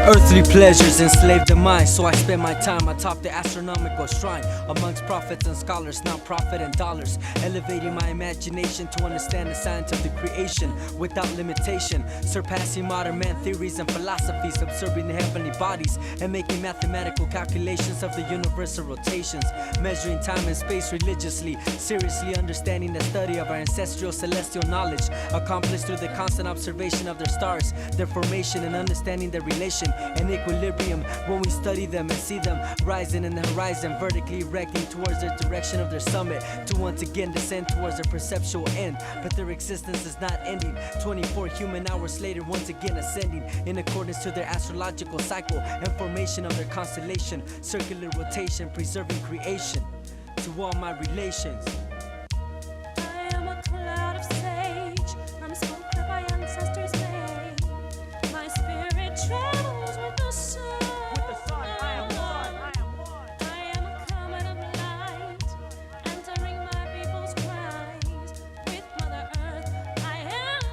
Earthly pleasures enslaved the mind, so I spend my time atop the astronomical shrine amongst prophets and scholars, now profit and dollars, elevating my imagination to understand the science of the creation without limitation, surpassing modern man theories and philosophies, observing the heavenly bodies and making mathematical calculations of the universal rotations, measuring time and space religiously, seriously understanding the study of our ancestral celestial knowledge, accomplished through the constant observation of their stars, their formation and understanding their relation and equilibrium when we study them and see them rising in the horizon, vertically erecting towards the direction of their summit, to once again descend towards their perceptual end. But their existence is not ending. 24 human hours later, once again ascending in accordance to their astrological cycle and formation of their constellation, circular rotation, preserving creation to all my relations. I am a cloud of sage, I'm smoke that my ancestors made. My spirit travels with the sun. I am one. I am a comet of light, entering my people's cries. With Mother Earth, I am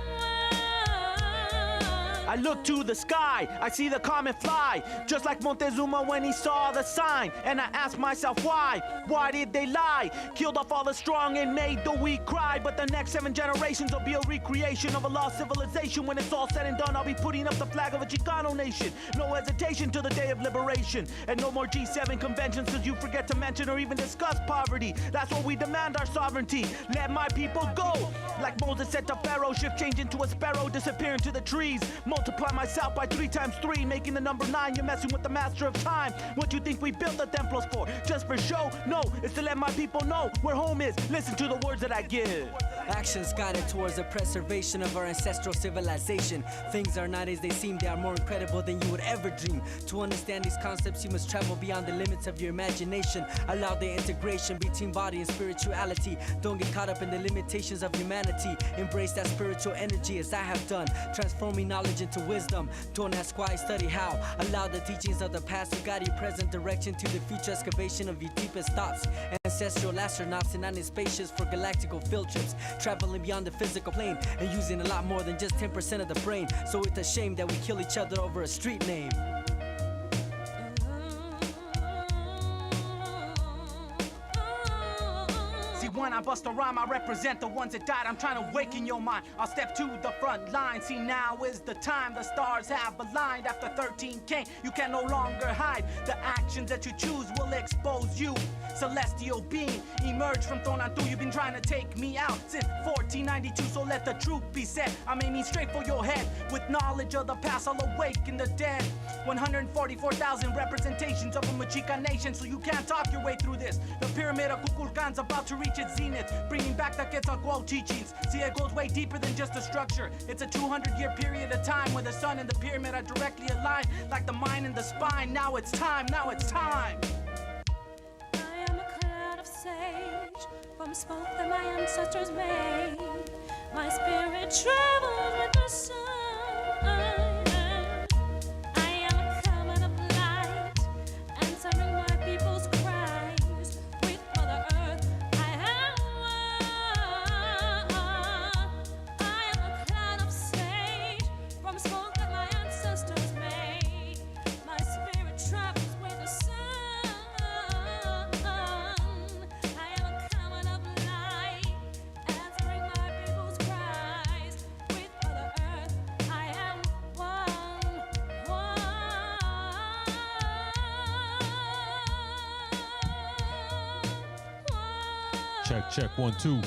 one. I look to the sky, I see the comet fly, just like Montezuma when he saw the sign. And I ask myself why did they lie? Killed off all the strong and made the weak cry. But the next 7 generations will be a recreation of a lost civilization. When it's all said and done, I'll be putting up the flag of a Chicano nation. No hesitation to the day of liberation. And no more G7 conventions, cause you forget to mention or even discuss poverty. That's what we demand, our sovereignty. Let my people go. Like Moses said to Pharaoh, shift change into a sparrow, disappear into the trees. Multiply myself by 3 times 3, making the number 9. You're messing with the master of time. What you think we built the templos for? Just for show? No, it's to let my people know where home is. Listen to the words that I give. Actions guided towards the preservation of our ancestral civilization. Things are not as they seem, they are more incredible than you would ever dream. To understand these concepts, you must travel beyond the limits of your imagination. Allow the integration between body and spirituality. Don't get caught up in the limitations of humanity. Embrace that spiritual energy as I have done, transforming knowledge into wisdom. Don't ask why, study how. Allow the teachings of the past to guide your present direction to the future excavation of your deepest thoughts. Ancestral astronauts and in spacious for galactical field trips, traveling beyond the physical plane and using a lot more than just 10% of the brain. So it's a shame that we kill each other over a street name. See, when I bust a rhyme, I represent the ones that died. I'm trying to awaken your mind. I'll step to the front line. See, now is the time. The stars have aligned. After 13 came, you can no longer hide. The actions that you choose will expose you. Celestial being, emerge from throne on through. You've been trying to take me out since 1492, so let the truth be said. I'm aiming straight for your head. With knowledge of the past, I'll awaken the dead. 144,000 representations of a Mexica nation, so you can't talk your way through this. The pyramid of Kukulkan's about to reach its zenith, bringing back the Quetzalcoatl teachings. See, it goes way deeper than just a structure. It's a 200-year period of time where the sun and the pyramid are directly aligned, like the mind and the spine. Now it's time, now it's time. I am a cloud of sage, from smoke that my ancestors made. My spirit travels with the sun. I am a comet of light, answering my people's cries. With Mother Earth, I am one. I am a cloud of sage, from smoke that my ancestors made. My spirit travels with the sun. I am a comet of light, answering my people's cries. With Mother Earth, I am one. Check 1 2.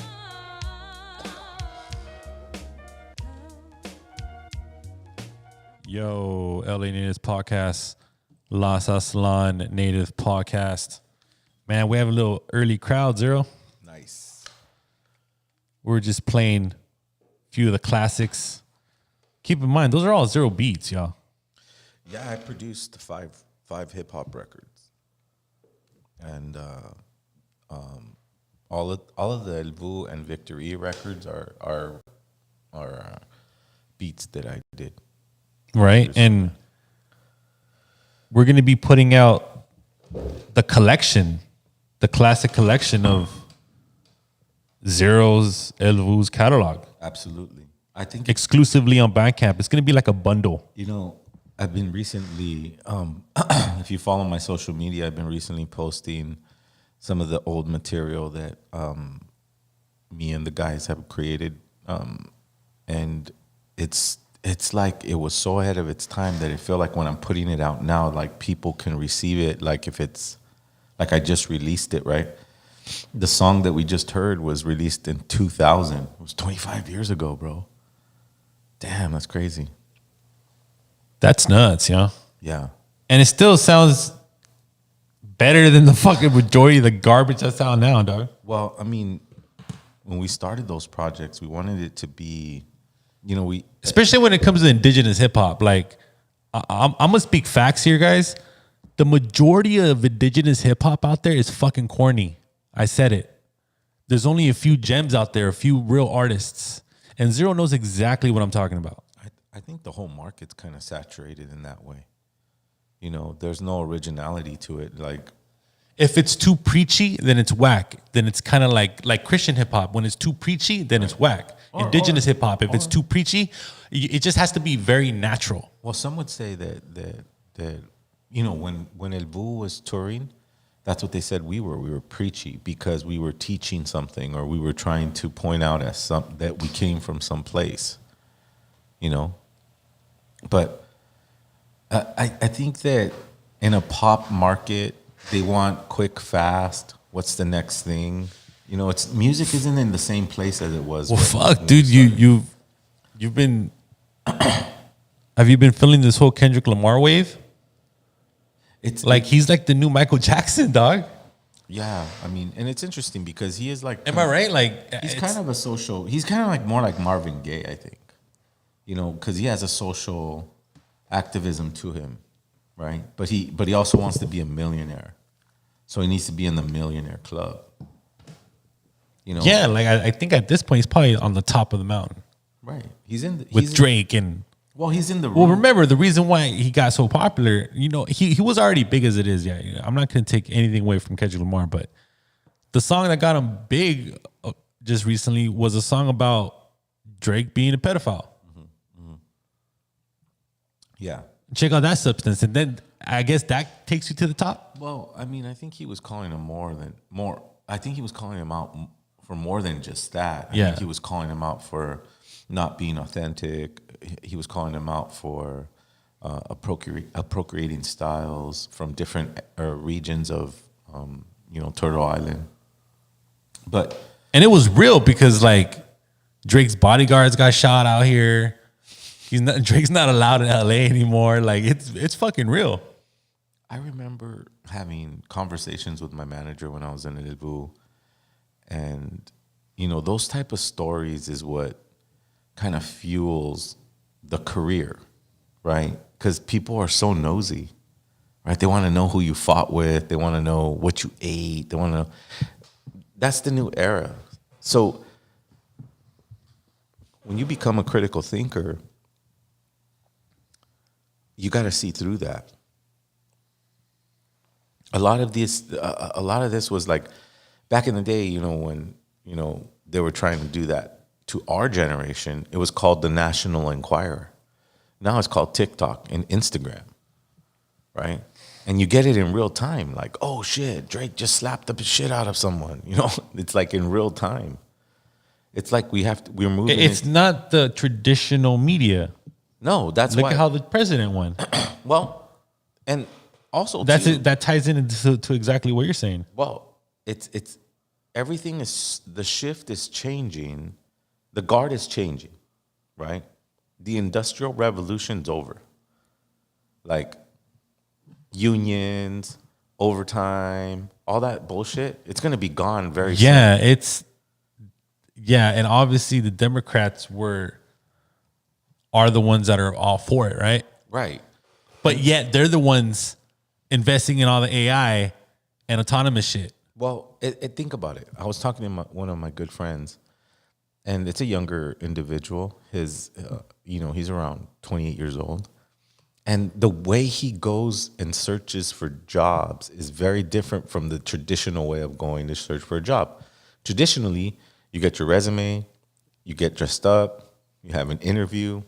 Yo, LA Natives Podcast, Las Aslan Native Podcast. Man, we have a little early crowd, Zero. Nice. We're just playing a few of the classics. Keep in mind, those are all Zero beats, y'all. Yeah, I produced five hip hop records, and all of the El Vu and Victory records are beats that I did. Right, and we're going to be putting out the collection, the classic collection of Zero's, El Vu's catalog. Absolutely. I think, Exclusively on Bandcamp. It's going to be like a bundle. you know, I've been recently, if you follow my social media, I've been recently posting some of the old material that me and the guys have created, and it's like it was so ahead of its time that I feel like when I'm putting it out now, like people can receive it, like if it's like I just released it, right? The song that we just heard was released in 2000. It was 25 years ago, bro. Damn, that's crazy. That's nuts, yeah. Yeah. And it still sounds better than the fucking majority of the garbage that's out now, dog. Well, I mean, when we started those projects, we wanted it to be, we Especially when it comes to indigenous hip hop. Like, I'm gonna speak facts here, guys. The majority of indigenous hip hop out there is fucking corny. I said it. There's only a few gems out there, a few real artists, and Zero knows exactly what I'm talking about. I think the whole market's kind of saturated in that way. There's no originality to it. Like, If it's too preachy, then it's whack. Then it's kind of like Christian hip hop. When it's too preachy, then it's whack. Indigenous hip hop, if it's too preachy, it just has to be very natural. well, some would say that when El Boo was touring, that's what they said we were. We were preachy because we were teaching something, or we were trying to point out that we came from some place. But I think that in a pop market, they want quick, fast. What's the next thing? It's music isn't in the same place as it was. Well, when fuck, dude, you've been. Have you been feeling this whole Kendrick Lamar wave? It's Like he's like the new Michael Jackson, dog. yeah. I mean, and it's interesting because he is like. Am I right? Like He's kind of a social. He's kind of like more like Marvin Gaye, I think. Because he has a social activism to him, right? But he also wants to be a millionaire, so he needs to be in the millionaire club. Yeah, like I think at this point he's probably on the top of the mountain Right. He's in the, with Drake and. Well, he's in the. Well, room. remember the reason why he got so popular. He was already big as it is. Yeah, I'm not gonna take anything away from Kendrick Lamar, but the song that got him big just recently was a song about Drake being a pedophile. Yeah. Check out that substance, and then I guess that takes you to the top. Well, I mean, I think he was calling him more. I think he was calling him out for more than just that. I Yeah. think he was calling him out for not being authentic. He was calling him out for appropriating styles from different regions of Turtle Island. And it was real because like Drake's bodyguards got shot out here. Drake's not allowed in LA anymore. Like it's fucking real. I remember having conversations with my manager when I was in Ilbu, and those type of stories is what kind of fuels the career, right? Because people are so nosy, right? They want to know who you fought with. They want to know what you ate. They want to know. That's the new era. So when you become a critical thinker, you got to see through that. A lot of this was like back in the day, when they were trying to do that to our generation. It was called the National Enquirer. Now it's called TikTok and Instagram, right? And you get it in real time. Like, oh shit, Drake just slapped the shit out of someone. It's like in real time. It's like we're moving. It's not the traditional media. No, that's Look why. at how the president won. Well, and also That's too, it. That ties into to exactly what you're saying. Well, it's everything is, the shift is changing, the guard is changing, right? The Industrial Revolution's over. Like unions, overtime, all that bullshit, it's gonna be gone very soon. And obviously the Democrats are the ones that are all for it, right? Right. But yet they're the ones investing in all the AI and autonomous shit. Well, think about it. I was talking to one of my good friends, and it's a younger individual. He's around 28 years old. And the way he goes and searches for jobs is very different from the traditional way of going to search for a job. Traditionally, you get your resume, you get dressed up, you have an interview,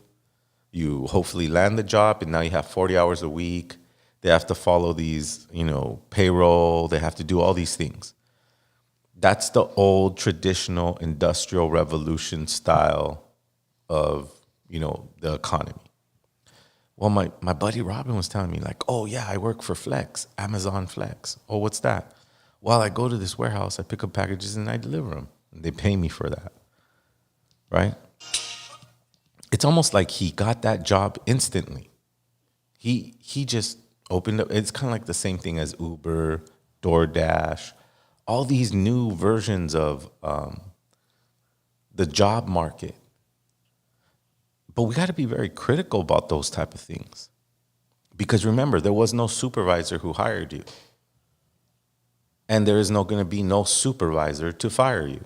You hopefully land the job, and now you have 40 hours a week. They have to follow these, payroll. They have to do all these things. That's the old traditional industrial revolution style of, the economy. Well, my buddy Robin was telling me, like, oh, yeah, I work for Flex, Amazon Flex. Oh, what's that? Well, I go to this warehouse, I pick up packages, and I deliver them. And they pay me for that, right? It's almost like he got that job instantly. He just opened up. It's kind of like the same thing as Uber, DoorDash, all these new versions of the job market. But we got to be very critical about those type of things. Because remember, there was no supervisor who hired you. And there is going to be no supervisor to fire you.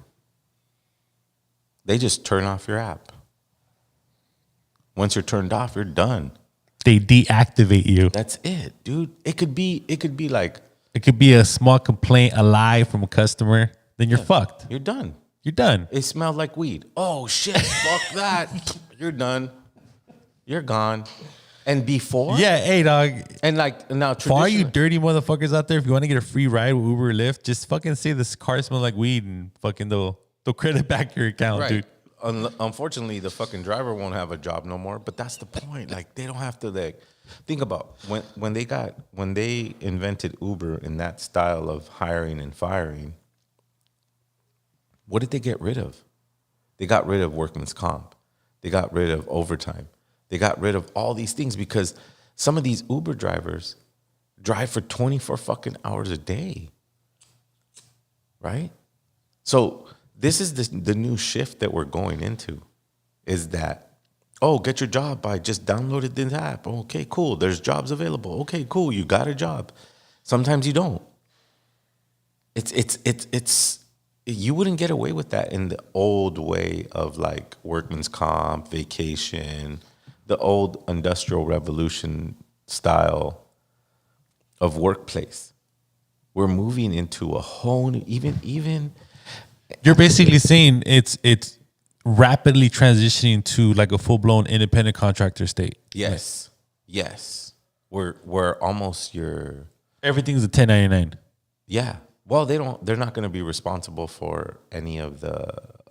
They just turn off your app. Once you're turned off, you're done. They deactivate you. That's it, dude. It could be like, It could be a small complaint, a lie from a customer. Then you're fucked. you're done. You're done. It smelled like weed. Oh shit, fuck that. You're done. You're gone. And before? Yeah, hey dog. And like now For all you traditionally- dirty motherfuckers out there, if you want to get a free ride with Uber or Lyft, just fucking say this car smells like weed and fucking they'll credit back your account, right. dude. Unfortunately, the fucking driver won't have a job no more. But that's the point. Like they don't have to think about when they invented Uber in that style of hiring and firing. What did they get rid of? They got rid of workman's comp. They got rid of overtime. They got rid of all these things because some of these Uber drivers drive for 24 fucking hours a day. Right? So this is the new shift that we're going into is that, oh, get your job by just downloading this app. Okay, cool. There's jobs available. Okay, cool. You got a job. Sometimes you don't. It's you wouldn't get away with that in the old way of like workman's comp, vacation, the old industrial revolution style of workplace. We're moving into a whole new, even You're basically saying it's rapidly transitioning to like a full blown independent contractor state. yes. We're almost Everything's a 1099. yeah. Well, they're not going to be responsible for any of the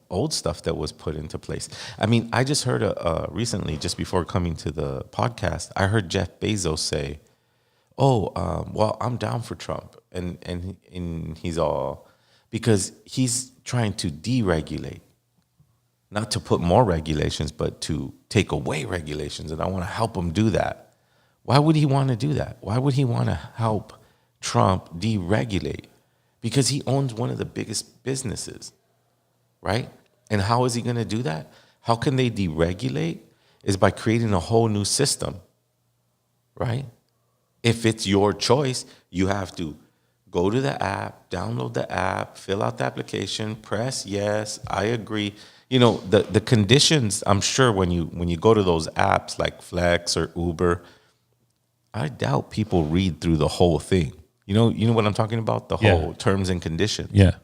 old stuff that was put into place. I mean, I just heard recently, just before coming to the podcast, I heard Jeff Bezos say, "Oh, well, I'm down for Trump," and he's all because he's trying to deregulate, not to put more regulations, but to take away regulations, and I want to help him do that. Why would he want to do that? Why would he want to help Trump deregulate? Because he owns one of the biggest businesses, right? And how is he going to do that? How can they deregulate? Is by creating a whole new system, right? If it's your choice, you have to go to the app, download the app, fill out the application, press yes, I agree. You know, the conditions, I'm sure when you go to those apps like Flex or Uber, I doubt people read through the whole thing. You know what I'm talking about? The whole terms and conditions. Yeah.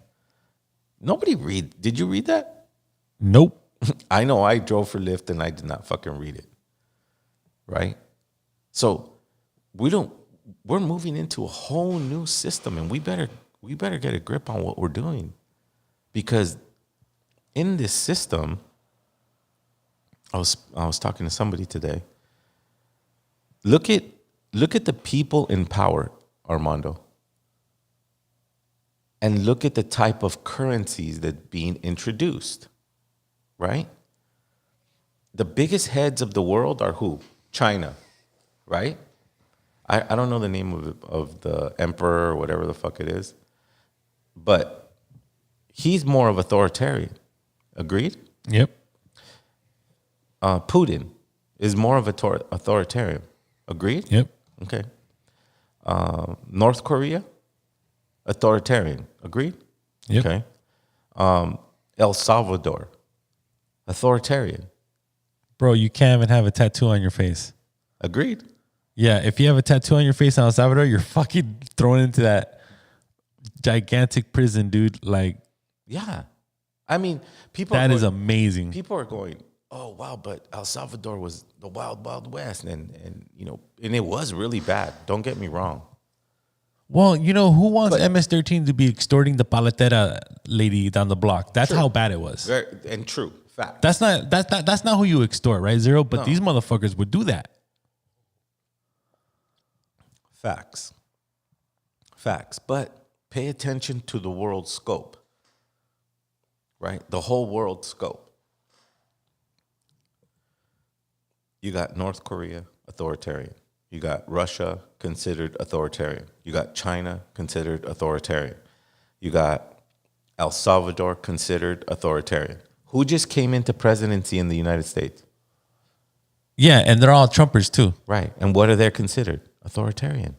Nobody read. Did you read that? Nope. I know I drove for Lyft and I did not fucking read it. Right? So we're moving into a whole new system and we better get a grip on what we're doing. Because in this system, I was talking to somebody today. Look at the people in power, Armando. And look at the type of currencies that being introduced, right? The biggest heads of the world are who? China, right? I don't know the name of the emperor or whatever the fuck it is, but he's more of authoritarian. Agreed? Yep. Putin is more of authoritarian. Agreed? Yep. Okay. North Korea, authoritarian. Agreed? Yep. Okay. El Salvador, authoritarian. Bro, you can't even have a tattoo on your face. Agreed? Yeah, if you have a tattoo on your face in El Salvador, you're fucking thrown into that gigantic prison, dude. Like, Yeah. I mean, people that are is going, amazing. people are going, oh wow, but El Salvador was the wild, wild west, and and it was really bad. Don't get me wrong. Well, who wants MS-13 to be extorting the paletera lady down the block? That's how bad it was. Very, and true, fact. That's not who you extort, right, Zero? But these motherfuckers would do that. Facts. But pay attention to the world scope, right? The whole world scope. You got North Korea, authoritarian. You got Russia, considered authoritarian. You got China, considered authoritarian. You got El Salvador, considered authoritarian. Who just came into presidency in the United States? Yeah, and they're all Trumpers too. Right. And what are they considered? Authoritarian.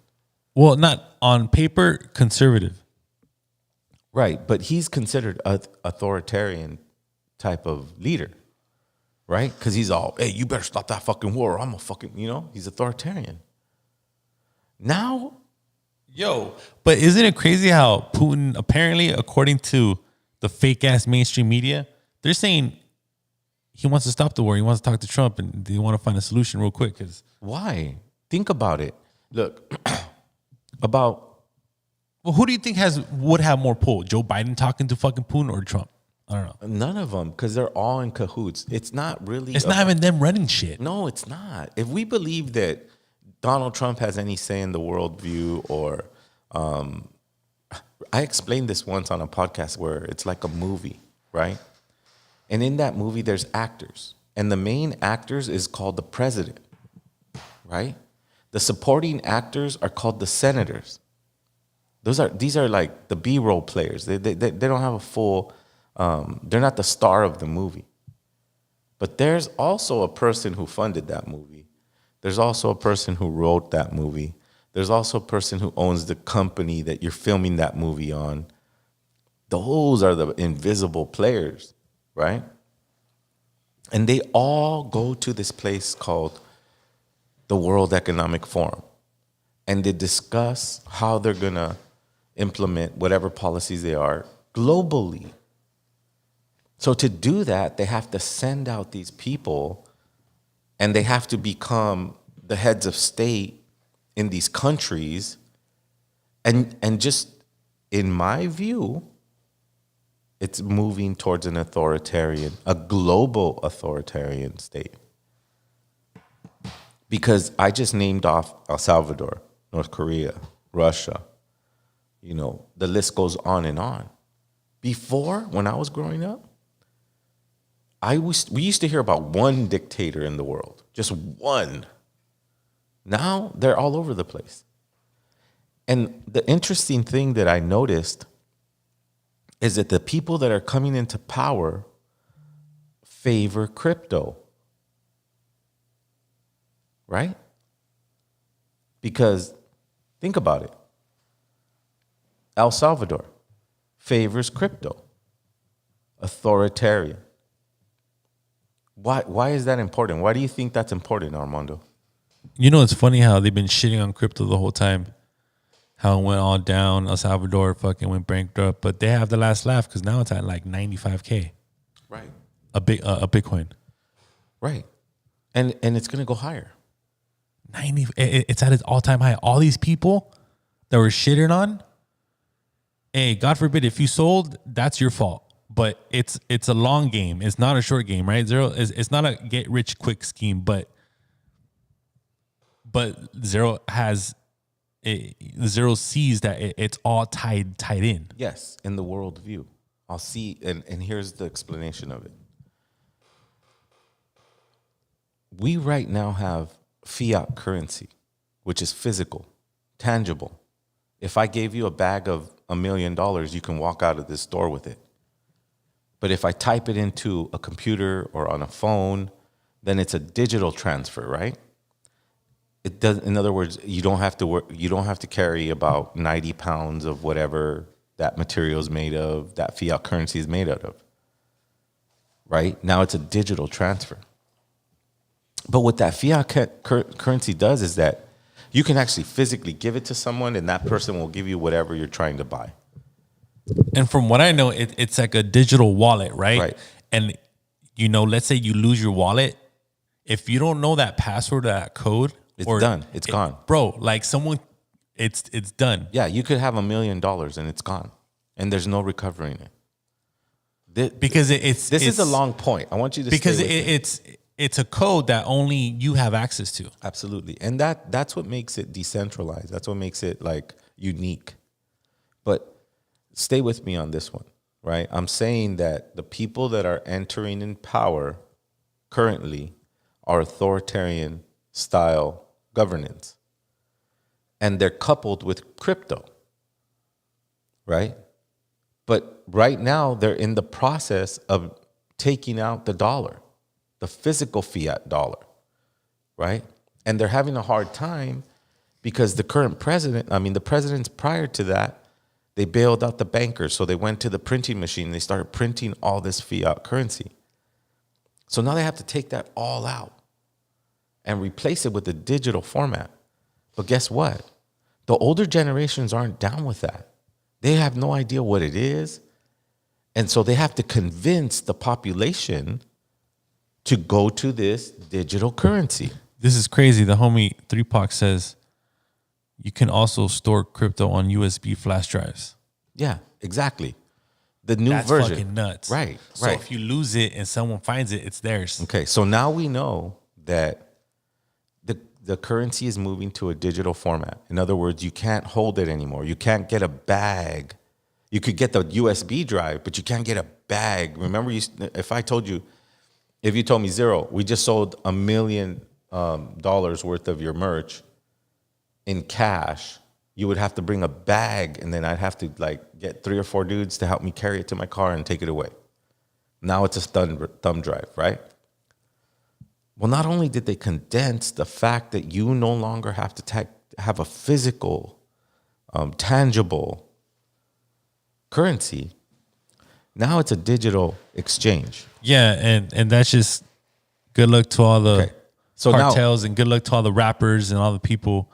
Well, not on paper, conservative. Right. But he's considered an authoritarian type of leader. Right? Because he's all, hey, you better stop that fucking war. I'm a fucking, he's authoritarian. Now, but isn't it crazy how Putin, apparently, according to the fake ass mainstream media, they're saying he wants to stop the war. He wants to talk to Trump, and they want to find a solution real quick. Why? Think about it. Look, well, who do you think would have more pull? Joe Biden talking to fucking Putin or Trump? I don't know. None of them, because they're all in cahoots. It's not really. It's not even them running shit. No, it's not. If we believe that Donald Trump has any say in the worldview, or I explained this once on a podcast where it's like a movie, right? And in that movie, there's actors, and the main actors is called the president, right? The supporting actors are called the senators. These are like the B-roll players. They don't have a full. They're not the star of the movie. But there's also a person who funded that movie. There's also a person who wrote that movie. There's also a person who owns the company that you're filming that movie on. Those are the invisible players, right? And they all go to this place called the World Economic Forum. And they discuss how they're going to implement whatever policies they are globally. So to do that, they have to send out these people, and they have to become the heads of state in these countries. And just in my view, it's moving towards a global authoritarian state. Because I just named off El Salvador, North Korea, Russia. The list goes on and on. Before, when I was growing up, we used to hear about one dictator in the world, just one. Now they're all over the place. And the interesting thing that I noticed is that the people that are coming into power favor crypto. Right? Because think about it. El Salvador favors crypto. Authoritarian. Why is that important? Why do you think that's important, Armando? It's funny how they've been shitting on crypto the whole time. How it went all down. El Salvador fucking went bankrupt, but they have the last laugh because now it's at like 95K. Right. A Bitcoin. Right. And it's gonna go higher. It's at its all-time high. All these people that were shitting on, hey, God forbid, if you sold, that's your fault. But it's a long game. It's not a short game, right? It's not a get rich quick scheme, but Zero sees that it's all tied in. Yes, in the world view. I'll see, and here's the explanation of it. We right now have fiat currency, which is physical, tangible. If I gave you a bag of $1 million, you can walk out of this store with it. But if I type it into a computer or on a phone, then it's a digital transfer, right? It does. In other words, you don't have to carry about 90 pounds of whatever that material is made of, that fiat currency is made out of. Right? Now it's a digital transfer. But what that fiat currency does is that you can actually physically give it to someone, and that person will give you whatever you're trying to buy. And from what I know, it's like a digital wallet, right? Right. And let's say you lose your wallet. If you don't know that password or that code, It's done. It's gone. Bro, like someone, it's done. Yeah, you could have $1 million and it's gone, and there's no recovering it. Because This is a long point. I want you to because stay with me. it's a code that only you have access to. Absolutely. And that's what makes it decentralized. That's what makes it like unique. But stay with me on this one, right? I'm saying that the people that are entering in power currently are authoritarian style governance. And they're coupled with crypto, right? But right now they're in the process of taking out the dollar, the physical fiat dollar, right? And they're having a hard time because the current president, the presidents prior to that, they bailed out the bankers. So they went to the printing machine and they started printing all this fiat currency. So now they have to take that all out and replace it with a digital format. But guess what? The older generations aren't down with that. They have no idea what it is. And so they have to convince the population to go to this digital currency. This is crazy. The homie 3Pac says you can also store crypto on USB flash drives. Yeah, exactly. The new That's version. fucking nuts. Right, So right. if you lose it and someone finds it, it's theirs. Okay, so now we know that the currency is moving to a digital format. In other words, you can't hold it anymore. You can't get a bag. You could get the USB drive, but you can't get a bag. Remember, if you told me, Zero, we just sold $1 million worth of your merch in cash, you would have to bring a bag, and then I'd have to like get 3 or 4 dudes to help me carry it to my car and take it away. Now it's a thumb drive, right? Well, not only did they condense the fact that you no longer have to have a physical, tangible currency, now it's a digital exchange. Yeah, and that's just good luck to all the So cartels and good luck to all the rappers and all the people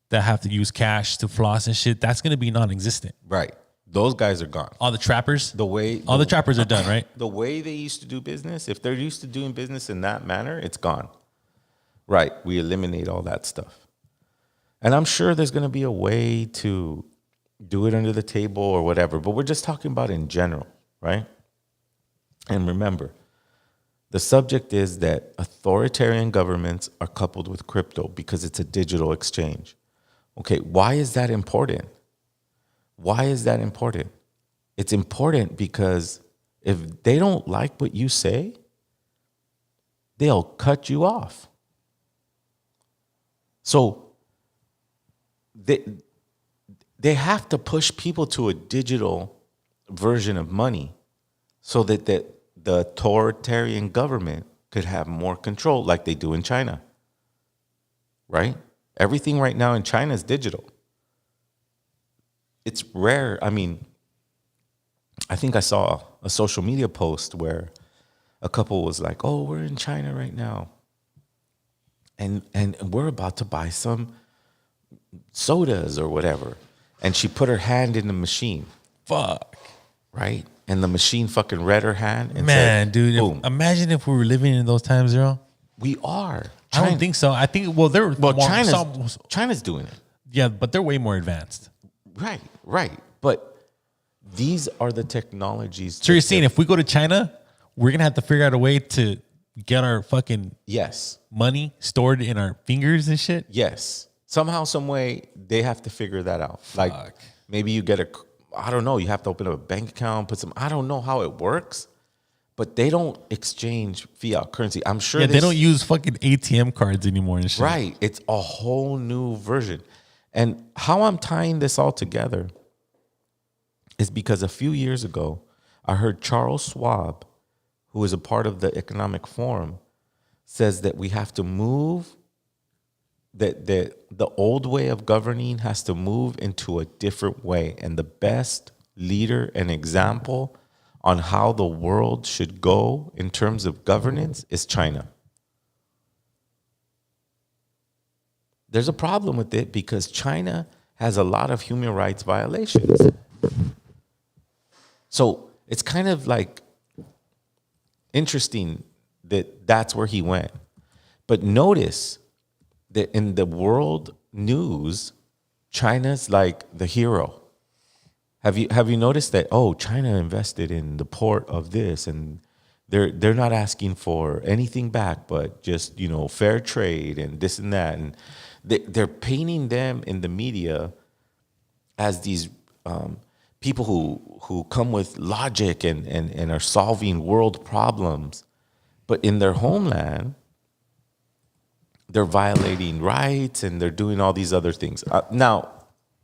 that have to use cash to floss and shit. That's going to be non-existent. Right. Those guys are gone. All the trappers, All the trappers are done, right? The way they used to do business, if they're used to doing business in that manner, it's gone. Right. We eliminate all that stuff. And I'm sure there's going to be a way to do it under the table or whatever, but we're just talking about in general, right? And remember, the subject is that authoritarian governments are coupled with crypto because it's a digital exchange. Okay, why is that important? Why is that important? It's important because if they don't like what you say, they'll cut you off. So they have to push people to a digital version of money so that the authoritarian government could have more control like they do in China, right? Everything right now in China is digital. It's rare. I think I saw a social media post where a couple was like, oh, we're in China right now. And we're about to buy some sodas or whatever. And she put her hand in the machine. Fuck. Right? And the machine fucking read her hand and Man, said, dude, boom. imagine if we were living in those times, Zero. We are. I don't think so. I think, China's doing it. Yeah, but they're way more advanced. Right. But these are the technologies. So you're saying if we go to China, we're going to have to figure out a way to get our fucking money stored in our fingers and shit? Yes. Somehow, some way, they have to figure that out. Like maybe you get I don't know, you have to open up a bank account, I don't know how it works, but they don't exchange fiat currency. I'm sure they don't use fucking ATM cards anymore and shit. Right. It's a whole new version. And how I'm tying this all together is because a few years ago, I heard Charles Schwab, who is a part of the Economic Forum, says that we have to move, that the old way of governing has to move into a different way. And the best leader and example on how the world should go in terms of governance is China. There's a problem with it because China has a lot of human rights violations. So it's kind of like interesting that that's where he went. But notice that in the world news, China's like the hero. Have you noticed that? Oh, China invested in the port of this, and they're not asking for anything back, but just fair trade and this and that, and they're painting them in the media as these people who come with logic and are solving world problems, but in their homeland, they're violating rights and they're doing all these other things. Now,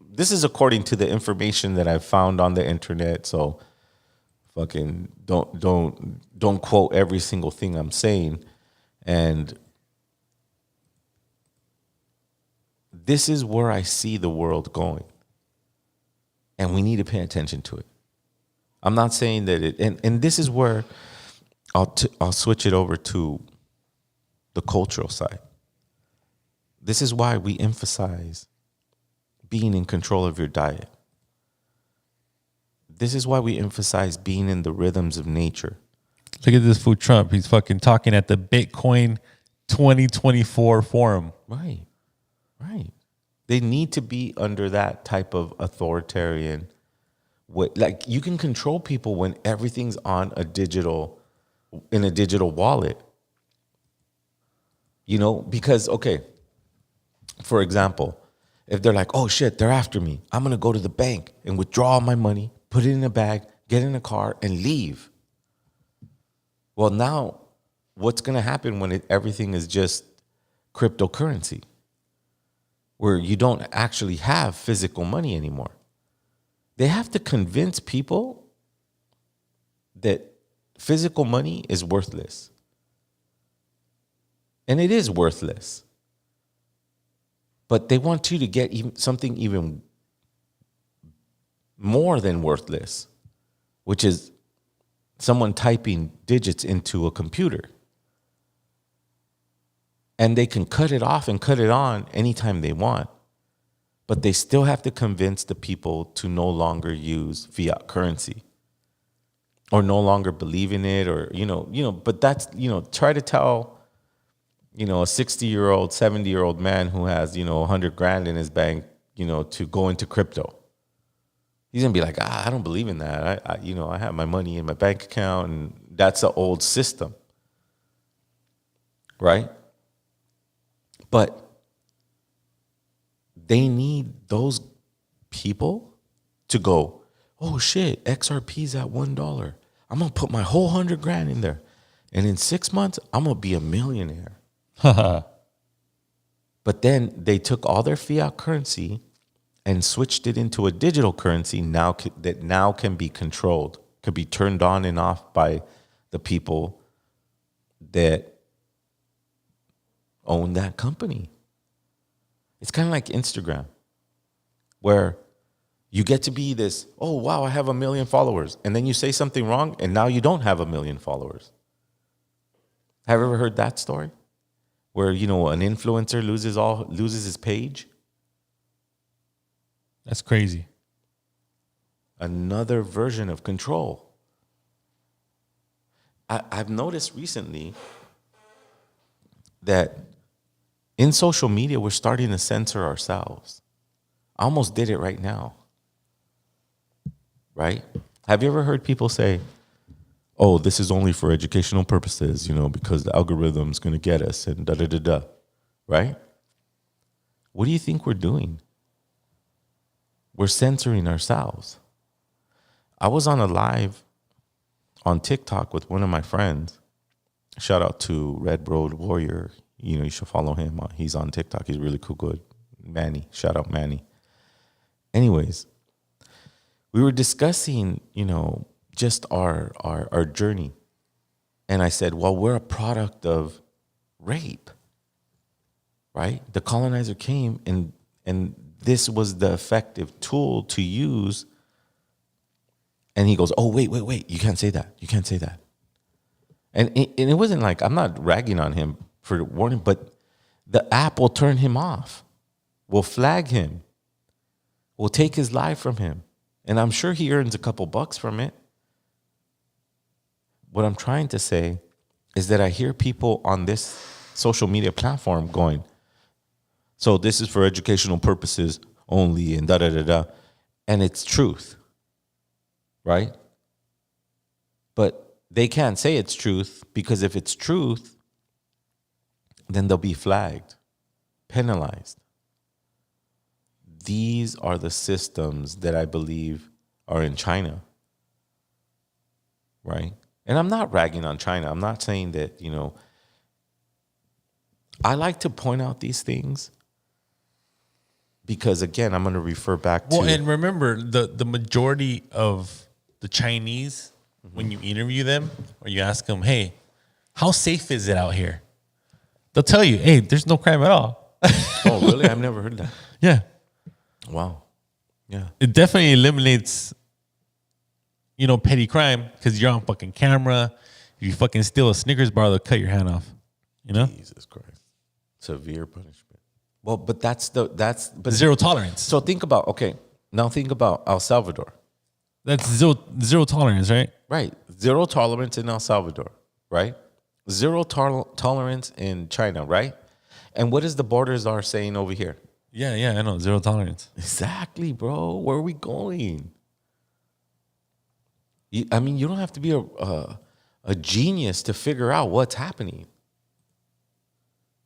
this is according to the information that I've found on the internet. So, fucking don't quote every single thing I'm saying. And this is where I see the world going, and we need to pay attention to it. I'm not saying that it, and this is where I'll switch it over to the cultural side. This is why we emphasize being in control of your diet. This is why we emphasize being in the rhythms of nature. Look at this fool Trump. He's fucking talking at the Bitcoin 2024 forum. Right. They need to be under that type of authoritarian way. Like, you can control people when everything's in a digital wallet. Because, okay, for example, if they're like, oh shit, they're after me, I'm going to go to the bank and withdraw all my money, put it in a bag, get in a car, and leave. Well, now what's going to happen when everything is just cryptocurrency, where you don't actually have physical money anymore? They have to convince people that physical money is worthless. And it is worthless. But they want you to get something even more than worthless, which is someone typing digits into a computer. And they can cut it off and cut it on anytime they want. But they still have to convince the people to no longer use fiat currency or no longer believe in it, or, but that's, try to tell, a 60-year-old, 70-year-old man who has, 100 grand in his bank, to go into crypto. He's going to be like, I don't believe in that. I have my money in my bank account, and that's an old system. Right? But they need those people to go, oh shit, XRP's at $1. I'm going to put my whole 100 grand in there. And in 6 months, I'm going to be a millionaire. But then they took all their fiat currency and switched it into a digital currency that now can be controlled, could be turned on and off by the people that own that company. It's kind of like Instagram, where you get to be this, oh, wow, I have 1 million followers. And then you say something wrong, and now you don't have 1 million followers. Have you ever heard that story? Where, an influencer loses his page? That's crazy. Another version of control. I've noticed recently that in social media, we're starting to censor ourselves. I almost did it right now. Right? Have you ever heard people say, oh, this is only for educational purposes, because the algorithm's going to get us and da-da-da-da, right? What do you think we're doing? We're censoring ourselves. I was on a live on TikTok with one of my friends. Shout out to Red Road Warrior. You should follow him. He's on TikTok. He's really cool, good. Manny. Shout out Manny. Anyways, we were discussing, just our journey. And I said, well, we're a product of rape, right? The colonizer came and this was the effective tool to use. And he goes, oh, wait. You can't say that. You can't say that. And it wasn't like, I'm not ragging on him for warning, but the app will turn him off, will flag him, will take his life from him. And I'm sure he earns a couple bucks from it. what I'm trying to say is that I hear people on this social media platform going, so this is for educational purposes only and da da da da. And it's truth, right? But they can't say it's truth because if it's truth, then they'll be flagged, penalized. These are the systems that I believe are in China, right? And I'm not ragging on China. I'm not saying that, you know, I like to point out these things because, again, I'm going to refer back to... Well, and remember, the majority of the Chinese, when you interview them or you ask them, hey, how safe is it out here? They'll tell you, hey, there's no crime at all. Oh, really? I've never heard that. Yeah. Wow. Yeah. It definitely eliminates, you know, petty crime because you're on fucking camera. If you fucking steal a Snickers bar, they'll cut your hand off. You know? Jesus Christ. Severe punishment. Well, but but Zero tolerance. So think about, okay, now think about El Salvador. That's zero tolerance, right? Right. Zero tolerance in El Salvador, right? Zero tolerance in China, right? And what is the borders are saying over here? Yeah, I know. Zero tolerance. Exactly, bro. Where are we going? I mean, you don't have to be a genius to figure out what's happening.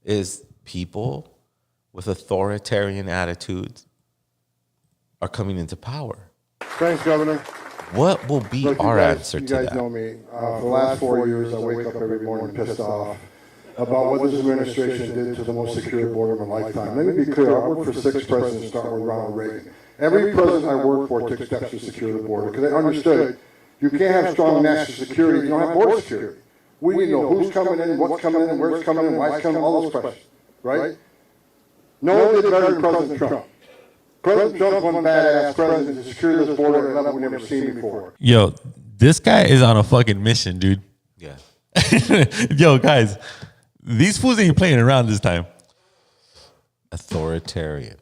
Is people with authoritarian attitudes are coming into power. Thanks, Governor. What will be Look, our you guys, answer you to guys that? know me. For the last 4 years, I wake up every morning pissed off about what this administration did to the most secure border of my lifetime. Let me be clear. I worked for 6 presidents, starting with Ronald Reagan. Every president I worked for took steps to secure the border because they understood you can't have strong national security if you don't have border security. We need to know who's coming in, what's coming in, where it's coming in, why it's coming, all those questions, right? No one did better than President Trump. President Trump's one badass president to secure this border at a level we've never seen before. Yo, this guy is on a fucking mission, dude. Yeah. Yo, guys, these fools ain't playing around this time. Authoritarian.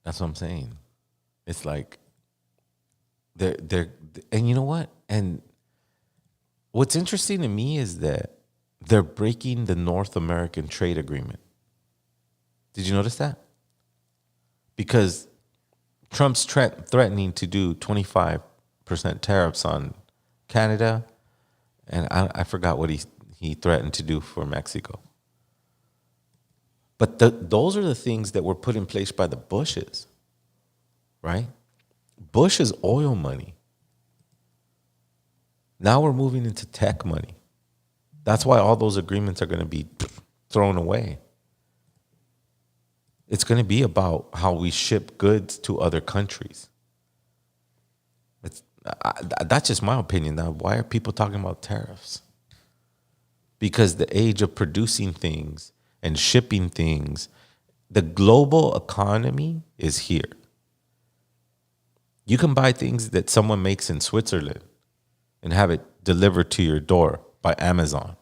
That's what I'm saying. It's like they're and you know what? And what's interesting to me is that they're breaking the North American trade agreement. Did you notice that? Because Trump's threatening to do 25% tariffs on Canada, and I forgot what he threatened to do for Mexico. But those are the things that were put in place by the Bushes, right? Bush's oil money. Now we're moving into tech money. That's why all those agreements are going to be thrown away. It's going to be about how we ship goods to other countries. That's just my opinion. Now, why are people talking about tariffs? Because the age of producing things and shipping things, the global economy is here. You can buy things that someone makes in Switzerland and have it delivered to your door by Amazon.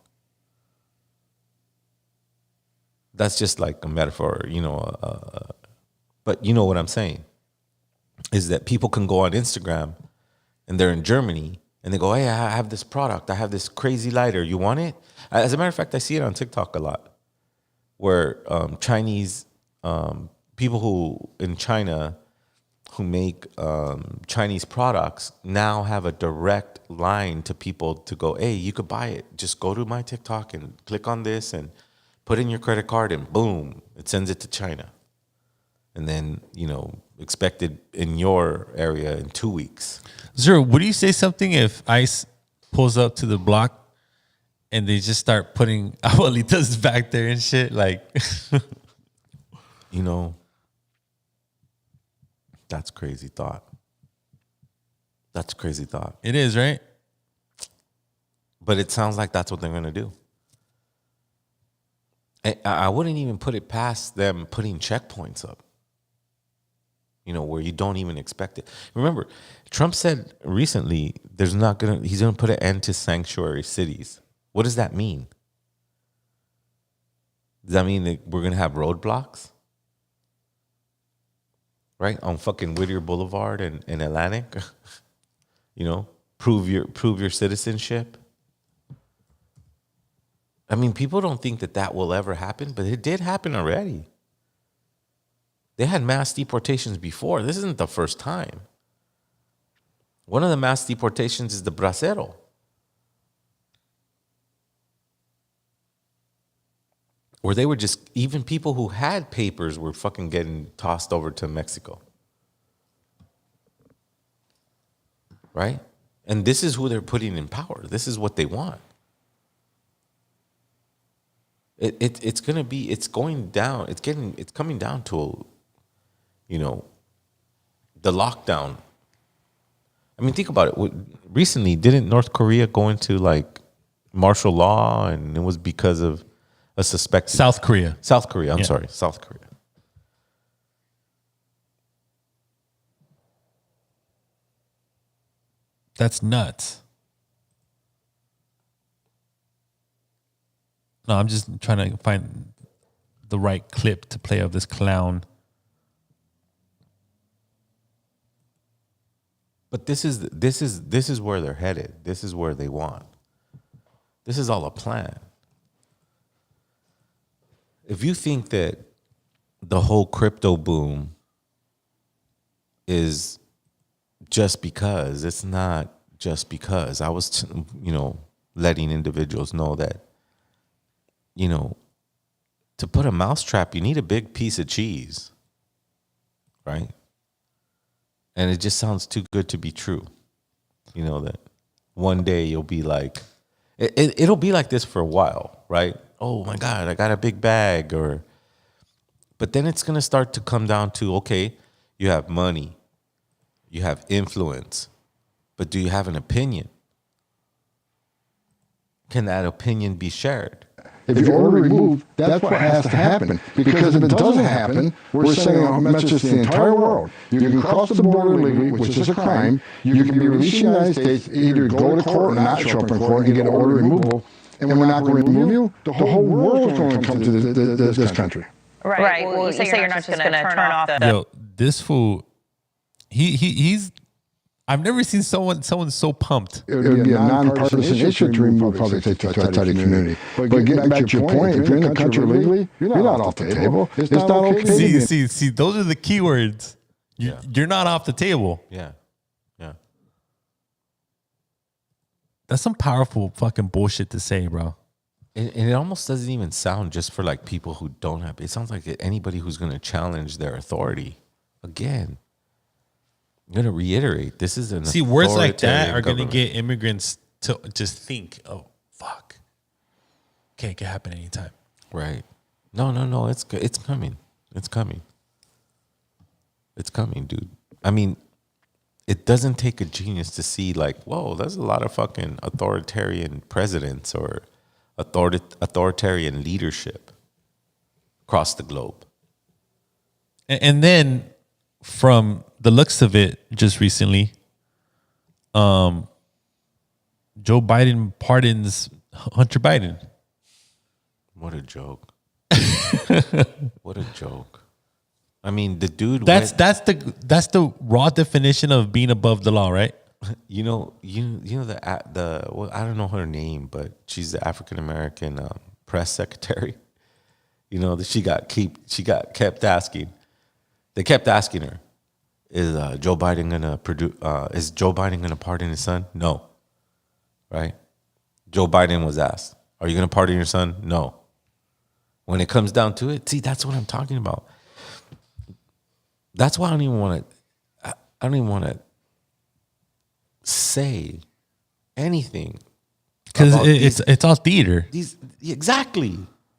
That's just like a metaphor, you know. But you know what I'm saying is that people can go on Instagram and they're in Germany and they go, hey, I have this product. I have this crazy lighter. You want it? As a matter of fact, I see it on TikTok a lot where Chinese people who in China who make Chinese products now have a direct line to people to go, hey, you could buy it. Just go to my TikTok and click on this and put in your credit card and boom, it sends it to China. And then, you know, expected in your area in 2 weeks. Zero, would you say something if ICE pulls up to the block and they just start putting abuelitas back there and shit? Like, you know, that's crazy thought. That's crazy thought. It is, right? But it sounds like that's what they're going to do. I wouldn't even put it past them putting checkpoints up, you know, where you don't even expect it. Remember, Trump said recently he's going to put an end to sanctuary cities. What does that mean? Does that mean that we're going to have roadblocks? Right? On fucking Whittier Boulevard and Atlantic? You know, prove your citizenship. I mean, people don't think that that will ever happen, but it did happen already. They had mass deportations before. This isn't the first time. One of the mass deportations is the Bracero. Where they were just, even people who had papers were fucking getting tossed over to Mexico. Right? And this is who they're putting in power. This is what they want. It's going to be, it's going down. It's coming down to, you know, the lockdown. I mean, think about it. Recently, didn't North Korea go into like martial law, and it was because of a suspected South Korea. South Korea. I'm Yeah. sorry, South Korea. That's nuts. No, I'm just trying to find the right clip to play of this clown. But this is where they're headed. This is where they want. This is all a plan. If you think that the whole crypto boom is just because, it's not just because. I was, letting individuals know that, to put a mousetrap, you need a big piece of cheese, right? And it just sounds too good to be true. That one day you'll be like, it'll be like this for a while, right? Oh my God, I got a big bag, but then it's gonna start to come down to, okay, you have money, you have influence, but do you have an opinion? Can that opinion be shared? If you order removed, that's what has to happen. Because if it doesn't happen, we're sending a message to the entire world. You can cross the border illegally, which is a crime. You can be released in the United States, either go to court or not show up in court and get an order removal. And we're not going to remove you. The whole world's going to come to this country. Right. Well, you say you're not just going to turn off the... Yo, this fool, he's. I've never seen someone so pumped. It would be a nonpartisan issue to remove public safety outside the community. But getting back to your point, if you're in the country legally, you're not off the table. It's not okay. See, those are the key words. You're not off the table. Yeah. That's some powerful fucking bullshit to say, bro. And it almost doesn't even sound just for like people who don't have, it sounds like anybody who's going to challenge their authority. Again, I'm going to reiterate, this is an See, words like that authoritarian are going to government. get immigrants to just think, oh, fuck. Okay, it could happen anytime. Right. No, it's coming. It's coming. It's coming, dude. I mean, it doesn't take a genius to see like, whoa, there's a lot of fucking authoritarian presidents or authoritarian leadership across the globe. And then from the looks of it just recently, Joe Biden pardons Hunter Biden. What a joke. What a joke. I mean, the dude That's the raw definition of being above the law, right? you know the well, I don't know her name, but she's the African American press secretary. She got kept asking. They kept asking her, "Is Joe Biden gonna pardon his son?" No. Right? Joe Biden was asked, "Are you gonna pardon your son?" No. When it comes down to it, see, that's what I'm talking about. That's why I don't even want to say anything Because it's all theater. Exactly.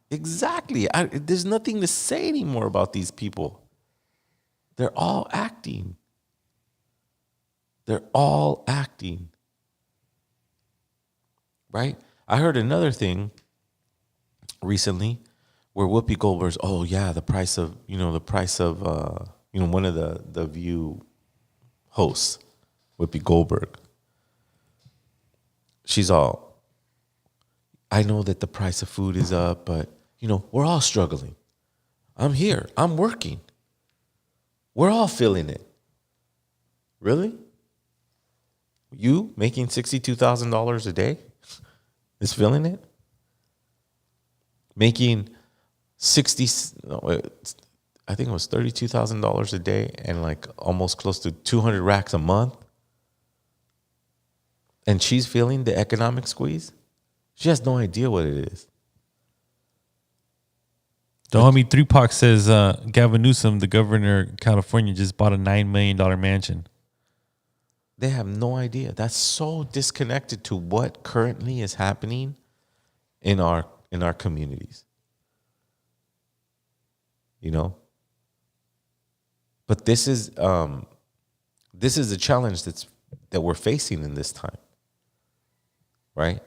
There's nothing to say anymore about these people. They're all acting. Right? I heard another thing recently where Whoopi Goldberg's, oh yeah, the price of one of the View hosts, Whoopi Goldberg. She's all, I know that the price of food is up, but we're all struggling. I'm here. I'm working. We're all feeling it. Really? You making $62,000 a day is feeling it? making 60, no, I think it was $32,000 a day and like almost close to 200 racks a month. And she's feeling the economic squeeze. She has no idea what it is. The homie 3 says Gavin Newsom, the governor of California, just bought a $9 million mansion. They have no idea. That's so disconnected to what currently is happening in our communities. You know? But this is a challenge that we're facing in this time. Right?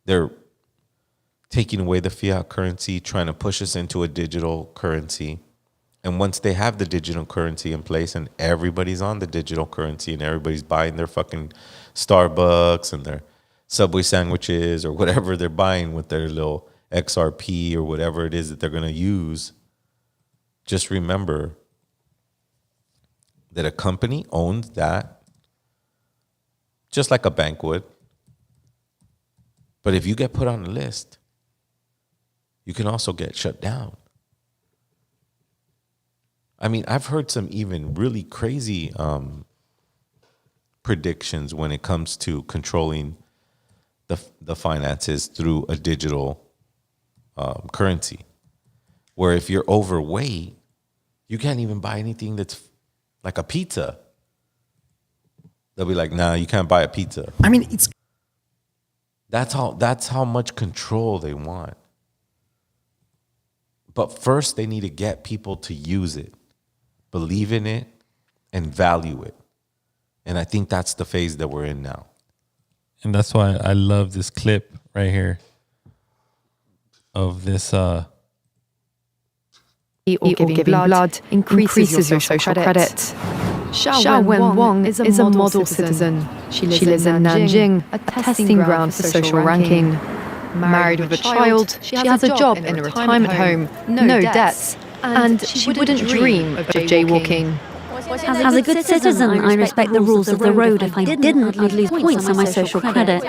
They're taking away the fiat currency, trying to push us into a digital currency. And once they have the digital currency in place and everybody's on the digital currency and everybody's buying their fucking Starbucks and their Subway sandwiches or whatever they're buying with their little XRP or whatever it is that they're going to use, just remember that a company owns that just like a bank would. But if you get put on a list, you can also get shut down. I mean, I've heard some even really crazy predictions when it comes to controlling the finances through a digital currency, where if you're overweight, you can't even buy anything that's like a pizza. They'll be like, nah, you can't buy a pizza. I mean, it's That's how much control they want. But first, they need to get people to use it, believe in it, and value it. And I think that's the phase that we're in now. And that's why I love this clip right here of this. Or giving blood increases your social credit. Xiao Wenwang is a model citizen. She lives in Nanjing, a testing ground for social ranking. Married with a child, she has a job in a retirement home, no debts, and she wouldn't dream of jaywalking. As a good citizen, I respect the rules of the road. If I didn't, I'd lose points on my social credit.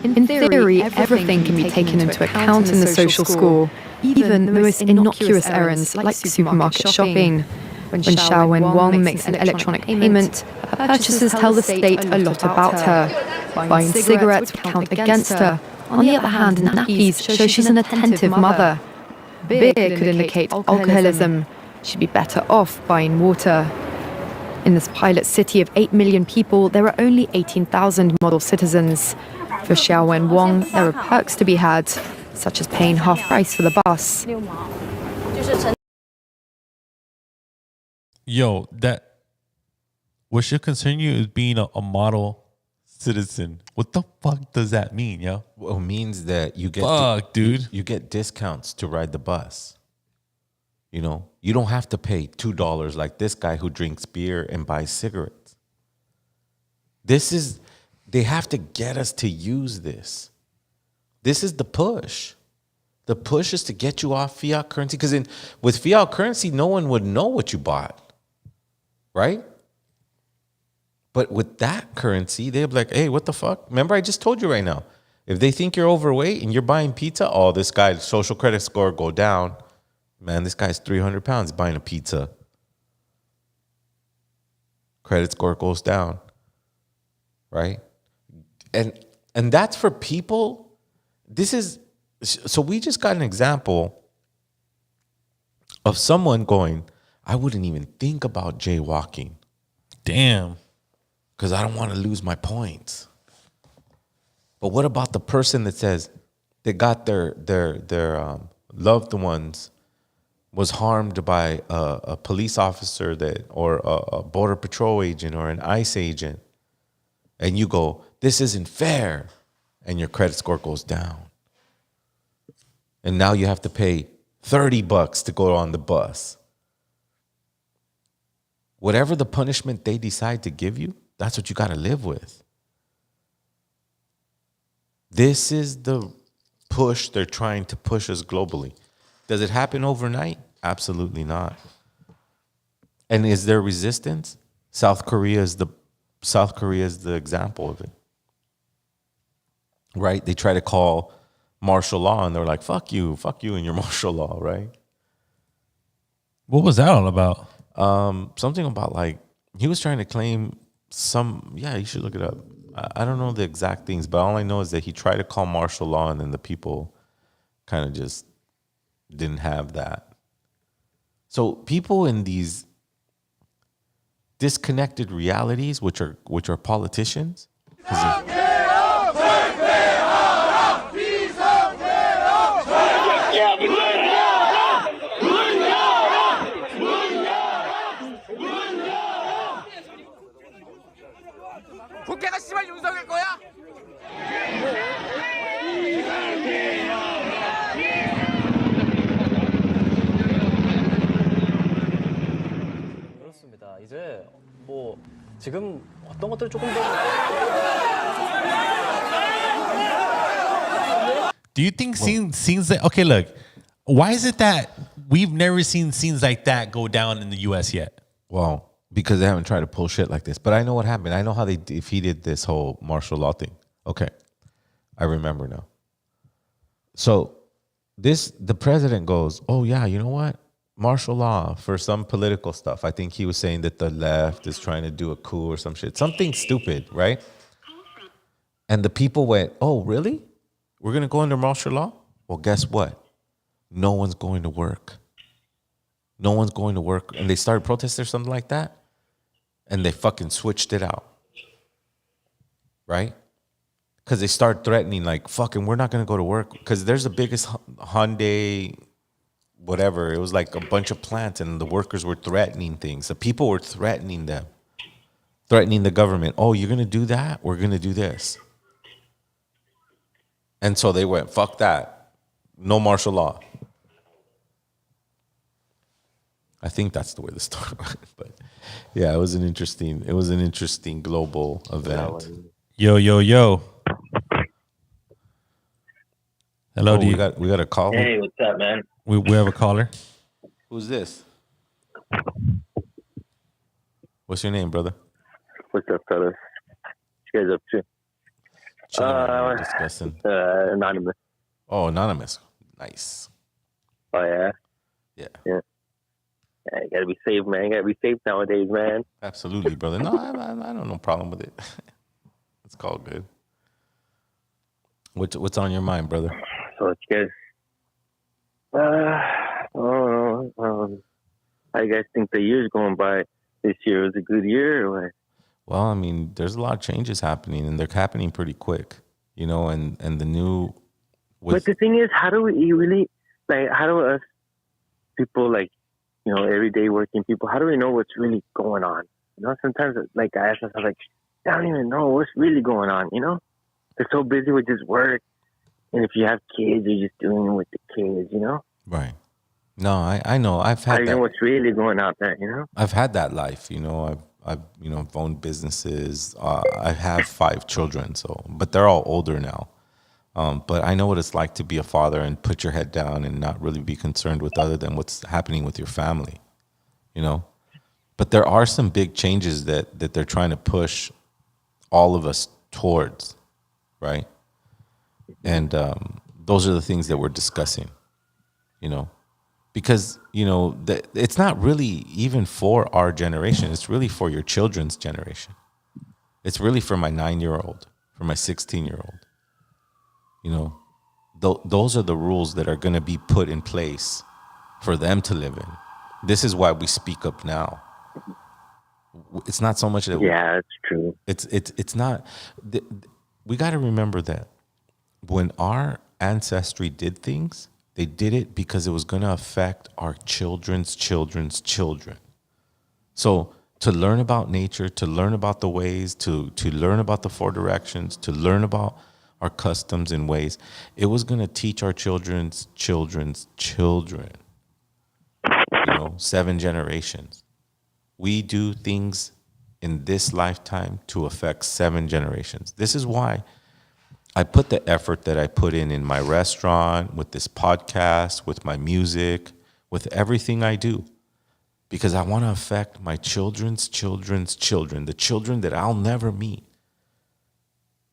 In theory, everything can be taken into account in the social score, even the most innocuous errands like supermarket shopping. When Xiao Wenwang makes an electronic payment, her purchases tell the state a lot about her. Buying cigarettes would count against her. On the other hand, nappies show she's an attentive mother. Beer could indicate alcoholism. She'd be better off buying water. In this pilot city of 8 million people, there are only 18,000 model citizens. For Xiao Wenwang, there are perks to be had, such as paying half price for the bus. Yo, what should concern you is being a model citizen. What the fuck does that mean, yo? Well, it means that you get dude. You get discounts to ride the bus. You know, you don't have to pay $2 like this guy who drinks beer and buys cigarettes. They have to get us to use this. This is the push. The push is to get you off fiat currency, because with fiat currency, no one would know what you bought, right? But with that currency, they'll be like, hey, what the fuck? Remember, I just told you right now. If they think you're overweight and you're buying pizza, oh, this guy's social credit score go down. Man, this guy's 300 pounds buying a pizza. Credit score goes down, right? And that's for people. So we just got an example of someone going, I wouldn't even think about jaywalking. Damn. Because I don't want to lose my points. But what about the person that says they got their loved ones was harmed by a police officer or a border patrol agent or an ICE agent, and you go, this isn't fair, and your credit score goes down, and now you have to pay $30 to go on the bus. Whatever the punishment they decide to give you, that's what you got to live with. This is the push they're trying to push us globally. Does it happen overnight? Absolutely not. And is there resistance? South Korea is the example of it. Right? They try to call martial law, and they're like, fuck you and your martial law, right? What was that all about? Something about like he was trying to claim you should look it up. I don't know the exact things, but all I know is that he tried to call martial law, and then the people kind of just didn't have that. So people in these disconnected realities, which are politicians. 국회가 씨발 윤석열 거야? 그렇습니다. 이제 뭐 지금 어떤 것들 조금 더 Do you think scenes like, okay, look, why is it that we've never seen scenes like that go down in the U.S. yet? Well, because they haven't tried to pull shit like this. But I know what happened. I know how they defeated this whole martial law thing. Okay. I remember now. So the president goes, oh yeah, you know what? Martial law for some political stuff. I think he was saying that the left is trying to do a coup or some shit. Something stupid, right? And the people went, oh, really? We're going to go under martial law? Well, guess what? No one's going to work. No one's going to work. And they started protesting or something like that. And they fucking switched it out. Right? Because they started threatening, like, fucking, we're not going to go to work. Because there's the biggest Hyundai, whatever. It was like a bunch of plants, and the workers were threatening things. The people were threatening them. Threatening the government. Oh, you're going to do that? We're going to do this. And so they went, fuck that. No martial law. I think that's the way the story went. But yeah, it was an interesting global event. Yo. Hello, we got a call. Hey, what's up, man? We have a caller. Who's this? What's your name, brother? What's up, fellas? What you guys up to? Discussing. Anonymous. Oh, anonymous. Nice. Oh, yeah? Yeah. Yeah, you gotta be safe, man. You gotta be safe nowadays, man. Absolutely, brother. No, I don't no problem with it. It's called good. What's on your mind, brother? So, what you guys... I don't know. How you guys think the year's going by? This year was a good year, or what? Well, I mean, there's a lot of changes happening, and they're happening pretty quick, you know, and the new... But the thing is, how do we really... Like, how do us people, like, you know, everyday working people, how do we know what's really going on? You know, sometimes, like, I ask myself, like, I don't even know what's really going on, you know? They're so busy with just work. And if you have kids, you're just doing it with the kids, you know? Right. No, I know. I've had I don't know what's really going out there, you know? I've had that life, you know. I've you know, owned businesses. I have 5 children, but they're all older now. But I know what it's like to be a father and put your head down and not really be concerned with other than what's happening with your family, you know? But there are some big changes that they're trying to push all of us towards, right? And those are the things that we're discussing, you know? Because, you know, it's not really even for our generation. It's really for your children's generation. It's really for my 9-year-old, for my 16-year-old. You know, those are the rules that are going to be put in place for them to live in. This is why we speak up now. It's not so much that... Yeah, it's true. It's not... We got to remember that when our ancestry did things... They did it because it was going to affect our children's children's children. So to learn about nature, to learn about the ways, to learn about the 4 directions, to learn about our customs and ways, it was going to teach our children's children's children. You know, 7 generations. We do things in this lifetime to affect 7 generations. This is why I put the effort that I put in my restaurant, with this podcast, with my music, with everything I do, because I want to affect my children's children's children, the children that I'll never meet.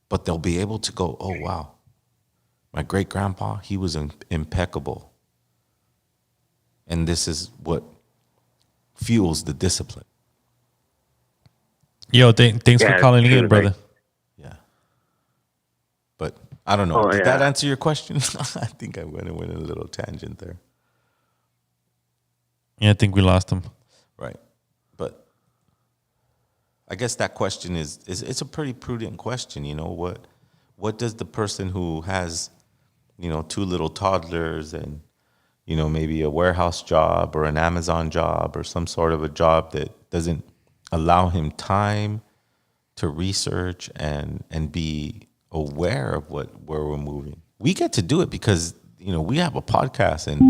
But they'll be able to go, oh, wow, My great grandpa, he was impeccable. And this is what fuels the discipline. Yo, thanks for calling in, brother. Yeah. But I don't know. Did that answer your question? I think I went a little tangent there. Yeah, I think we lost him. Right. But I guess that question is it's a pretty prudent question. You know, what does the person who has, you know, 2 little toddlers and, you know, maybe a warehouse job or an Amazon job or some sort of a job that doesn't allow him time to research and be aware of where we're moving. We get to do it because, you know, we have a podcast and,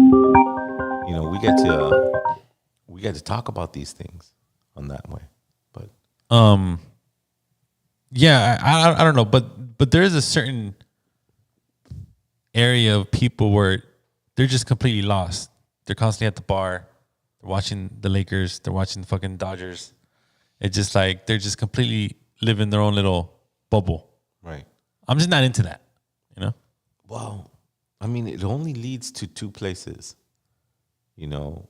you know, we get to talk about these things on that way. But yeah, I don't know, but there is a certain area of people where they're just completely lost. They're constantly at the bar. They're watching the Lakers. They're watching the fucking Dodgers. It's just like they're just completely living their own little bubble. Right. I'm just not into that, you know? Well, I mean, it only leads to 2 places. You know,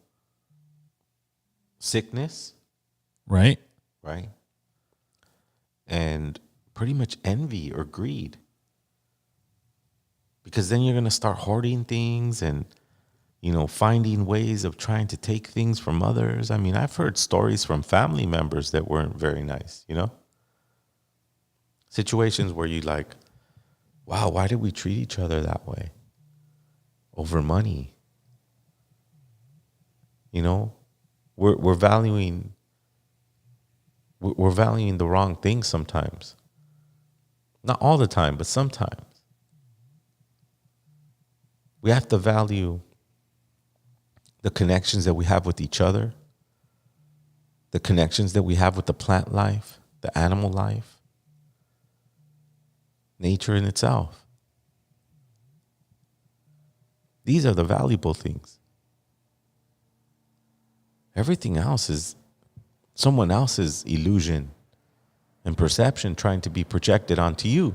sickness. Right. Right. And pretty much envy or greed. Because then you're going to start hoarding things and, you know, finding ways of trying to take things from others. I mean, I've heard stories from family members that weren't very nice, you know? Situations where you like, wow, why did we treat each other that way? Over money. You know? We're valuing the wrong things sometimes. Not all the time, but sometimes. We have to value the connections that we have with each other, the connections that we have with the plant life, the animal life, nature in itself. These are the valuable things. Everything else is someone else's illusion and perception trying to be projected onto you.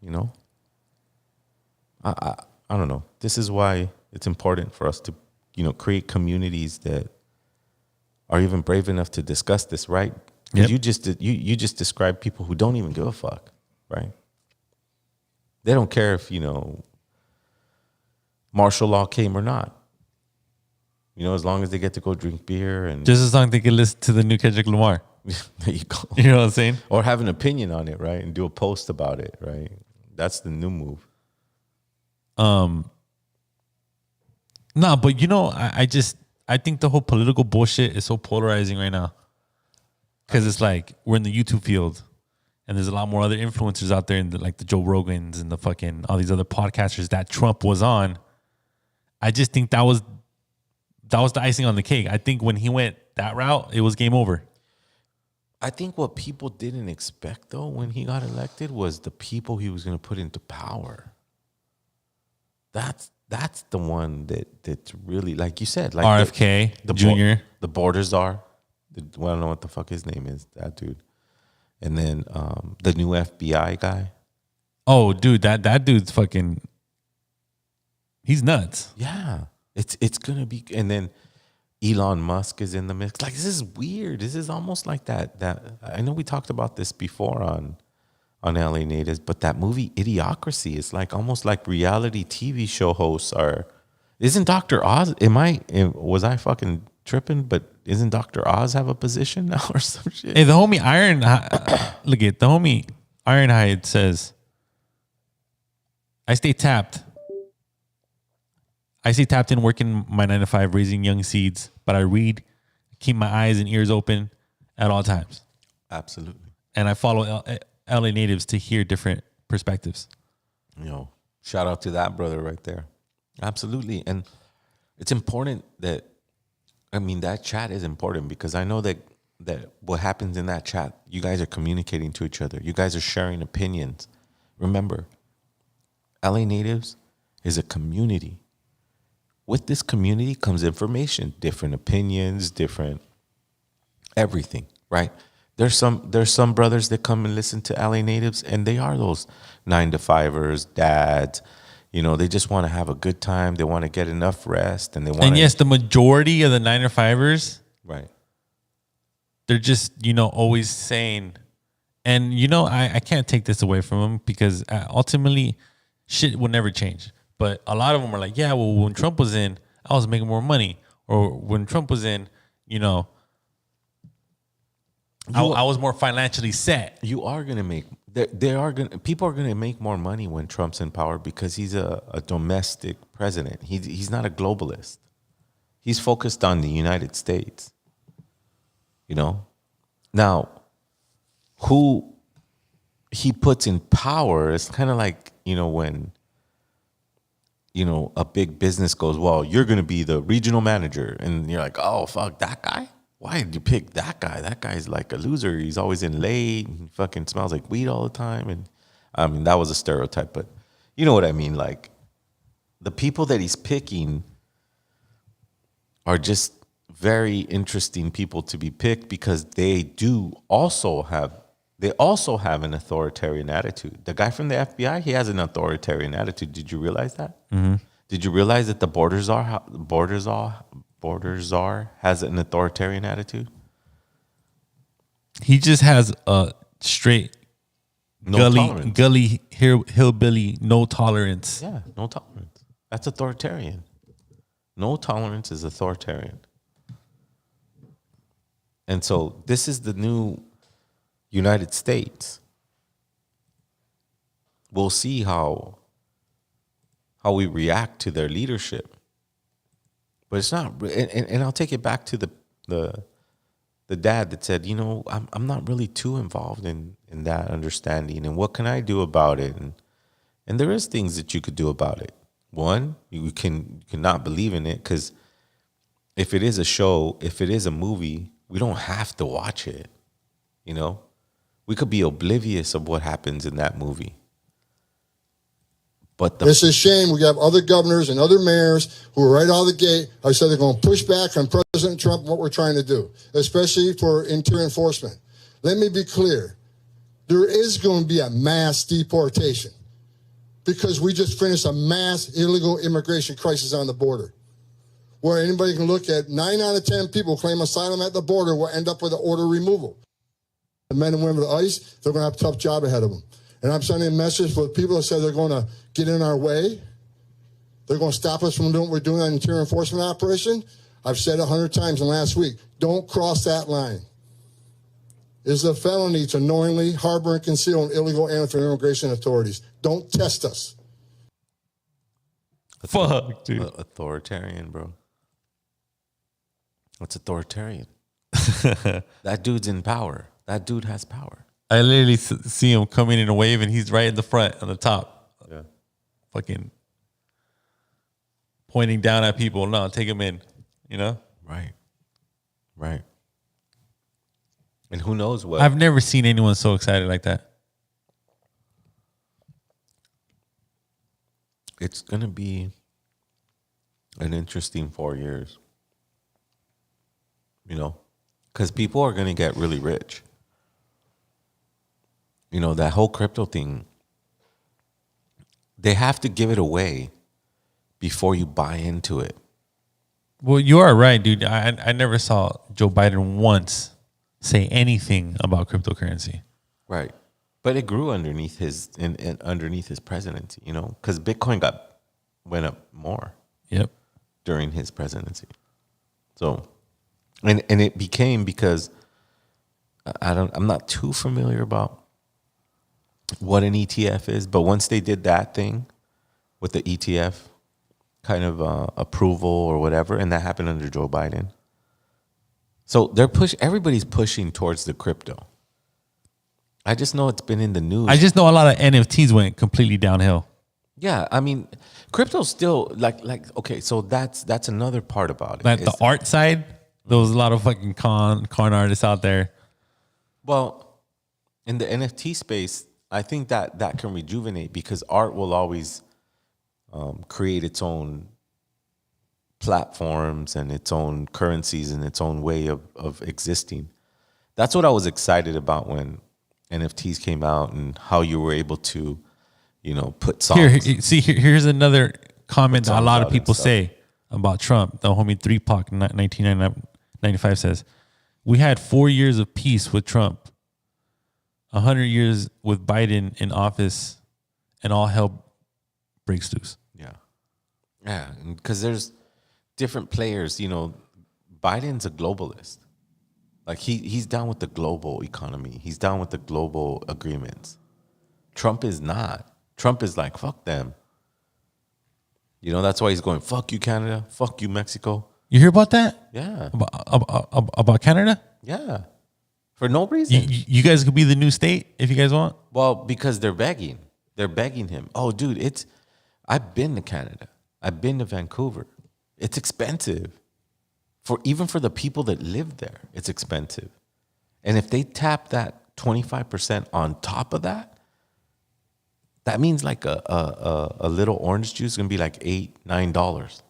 You know? I don't know. This is why it's important for us to, you know, create communities that are even brave enough to discuss this, right? Because you just described people who don't even give a fuck, right? They don't care if, you know, martial law came or not. You know, as long as they get to go drink beer and just as long as they can listen to the new Kendrick Lamar. There you go. You know what I'm saying? Or have an opinion on it, right? And do a post about it, right? That's the new move. No, but you know, I think the whole political bullshit is so polarizing right now. Because it's like we're in the YouTube field and there's a lot more other influencers out there, like the Joe Rogans and the fucking all these other podcasters that Trump was on. I just think that was the icing on the cake. I think when he went that route, it was game over. I think what people didn't expect, though, when he got elected was the people he was going to put into power. That's the one that's really, like you said, like RFK the Jr. The border czar. I don't know what the fuck his name is, that dude. And then the new FBI guy. Oh, dude, that dude's fucking. He's nuts. Yeah, it's gonna be. And then Elon Musk is in the mix. Like, this is weird. This is almost like that. I know we talked about this before on LA Natives, but that movie Idiocracy is like almost like reality TV show hosts are. Isn't Dr. Oz? Was I fucking tripping? But isn't Dr. Oz have a position now or some shit? Hey, the homie Ironhide says, I stay tapped in working my 9 to 5, raising young seeds, but I read, keep my eyes and ears open at all times. Absolutely. And I follow LA Natives to hear different perspectives. You know, shout out to that brother right there. Absolutely. And it's important that chat is important because I know that what happens in that chat, you guys are communicating to each other. You guys are sharing opinions. Remember, LA Natives is a community. With this community comes information, different opinions, different everything, right? There's some brothers that come and listen to LA natives, and they are those 9-to-5ers, dads. You know, they just want to have a good time. They want to get enough rest, and they want. And yes, the majority of the 9-to-5ers, right? They're just, you know, always saying, and you know, I can't take this away from them because ultimately, shit will never change. But a lot of them are like, yeah, well, when Trump was in, I was making more money, or when Trump was in, you know, I was more financially set. You are gonna make. People are gonna make more money when Trump's in power because he's a domestic president. He's not a globalist. He's focused on the United States. You know, now who he puts in power is kind of like, you know, when, you know, a big business goes, well, you're gonna be the regional manager, and you're like, oh fuck, that guy. Why did you pick that guy? That guy's like a loser. He's always in late. And he fucking smells like weed all the time. And I mean, that was a stereotype, but you know what I mean? Like, the people that he's picking are just very interesting people to be picked because they also have an authoritarian attitude. The guy from the FBI, he has an authoritarian attitude. Did you realize that? Mm-hmm. Did you realize that the border czar has an authoritarian attitude? He just has a straight gully hillbilly, no tolerance. Yeah, no tolerance. That's authoritarian. No tolerance is authoritarian. And so this is the new United States. We'll see how we react to their leadership. But it's not, and I'll take it back to the dad that said, you know, I'm not really too involved in that understanding, and what can I do about it? And there is things that you could do about it. One, you cannot believe in it, because if it is a show, if it is a movie, we don't have to watch it. You know, we could be oblivious of what happens in that movie. But it's a shame we have other governors and other mayors who are right out of the gate. I said they're going to push back on President Trump and what we're trying to do, especially for interior enforcement. Let me be clear. There is going to be a mass deportation because we just finished a mass illegal immigration crisis on the border, where anybody can look at 9 out of 10 people claim asylum at the border will end up with an order removal. The men and women of ICE, they're going to have a tough job ahead of them. And I'm sending a message for the people that said they're going to get in our way. They're going to stop us from doing what we're doing on interior enforcement operation. I've said 100 times in the last week, don't cross that line. It's a felony to knowingly harbor and conceal an illegal alien from immigration authorities. Don't test us. Fuck, dude. Authoritarian, bro. What's authoritarian? That dude's in power. That dude has power. I literally see him coming in a wave, and he's right in the front on the top. Yeah. Fucking pointing down at people. No, take him in, you know? Right. Right. And who knows what? I've never seen anyone so excited like that. It's going to be an interesting 4 years. You know? Because people are going to get really rich. You know, that whole crypto thing, they have to give it away before you buy into it. Well, you are right, dude. I never saw Joe Biden once say anything about cryptocurrency. Right. But it grew underneath his underneath his presidency, you know, because Bitcoin went up more. Yep. During his presidency. So, and it became, because I'm not too familiar about what an ETF is, but once they did that thing with the ETF kind of approval or whatever, and that happened under Joe Biden. So everybody's pushing towards the crypto. I just know it's been in the news. I just know a lot of NFTs went completely downhill. Yeah, I mean, crypto's still like okay, so that's another part about it. Like the art side, there was a lot of fucking con artists out there. Well, in the NFT space, I think that can rejuvenate, because art will always create its own platforms and its own currencies and its own way of existing. That's what I was excited about when NFTs came out and how you were able to, put songs. Here's another comment that a lot of out and people stuff. say about Trump. The homie 3Pac 1995 says, "We had 4 years of peace with Trump, 100 years with Biden in office, and all hell breaks loose." Yeah, because there's different players. Biden's a globalist. Like he's down with the global economy. He's down with the global agreements. Trump is not. Trump is like, fuck them. That's why he's going, fuck you, Canada. Fuck you, Mexico. You hear about that? Yeah. About Canada? Yeah. For no reason. You guys could be the new state if you guys want. Well, because they're begging. They're begging him. Oh, dude, I've been to Canada. I've been to Vancouver. It's expensive. Even for the people that live there, it's expensive. And if they tap that 25% on top of that, that means like a little orange juice is gonna be like $8-9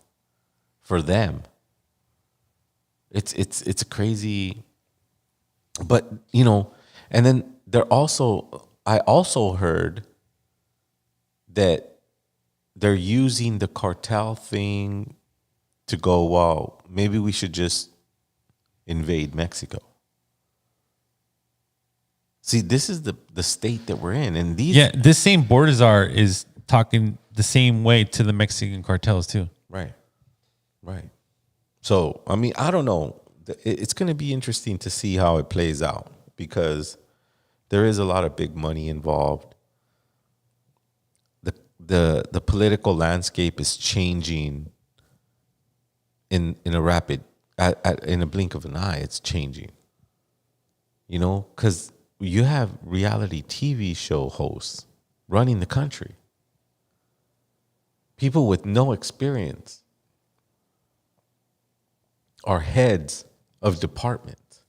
for them. It's crazy. But and then I also heard that they're using the cartel thing to go, well, maybe we should just invade Mexico. See, this is the state that we're in. And this same Bordazar is talking the same way to the Mexican cartels too. Right. So, I mean, I don't know. It's going to be interesting to see how it plays out because there is a lot of big money involved. The political landscape is changing in a rapid, in a blink of an eye. It's changing. Because you have reality TV show hosts running the country. People with no experience are heads of departments.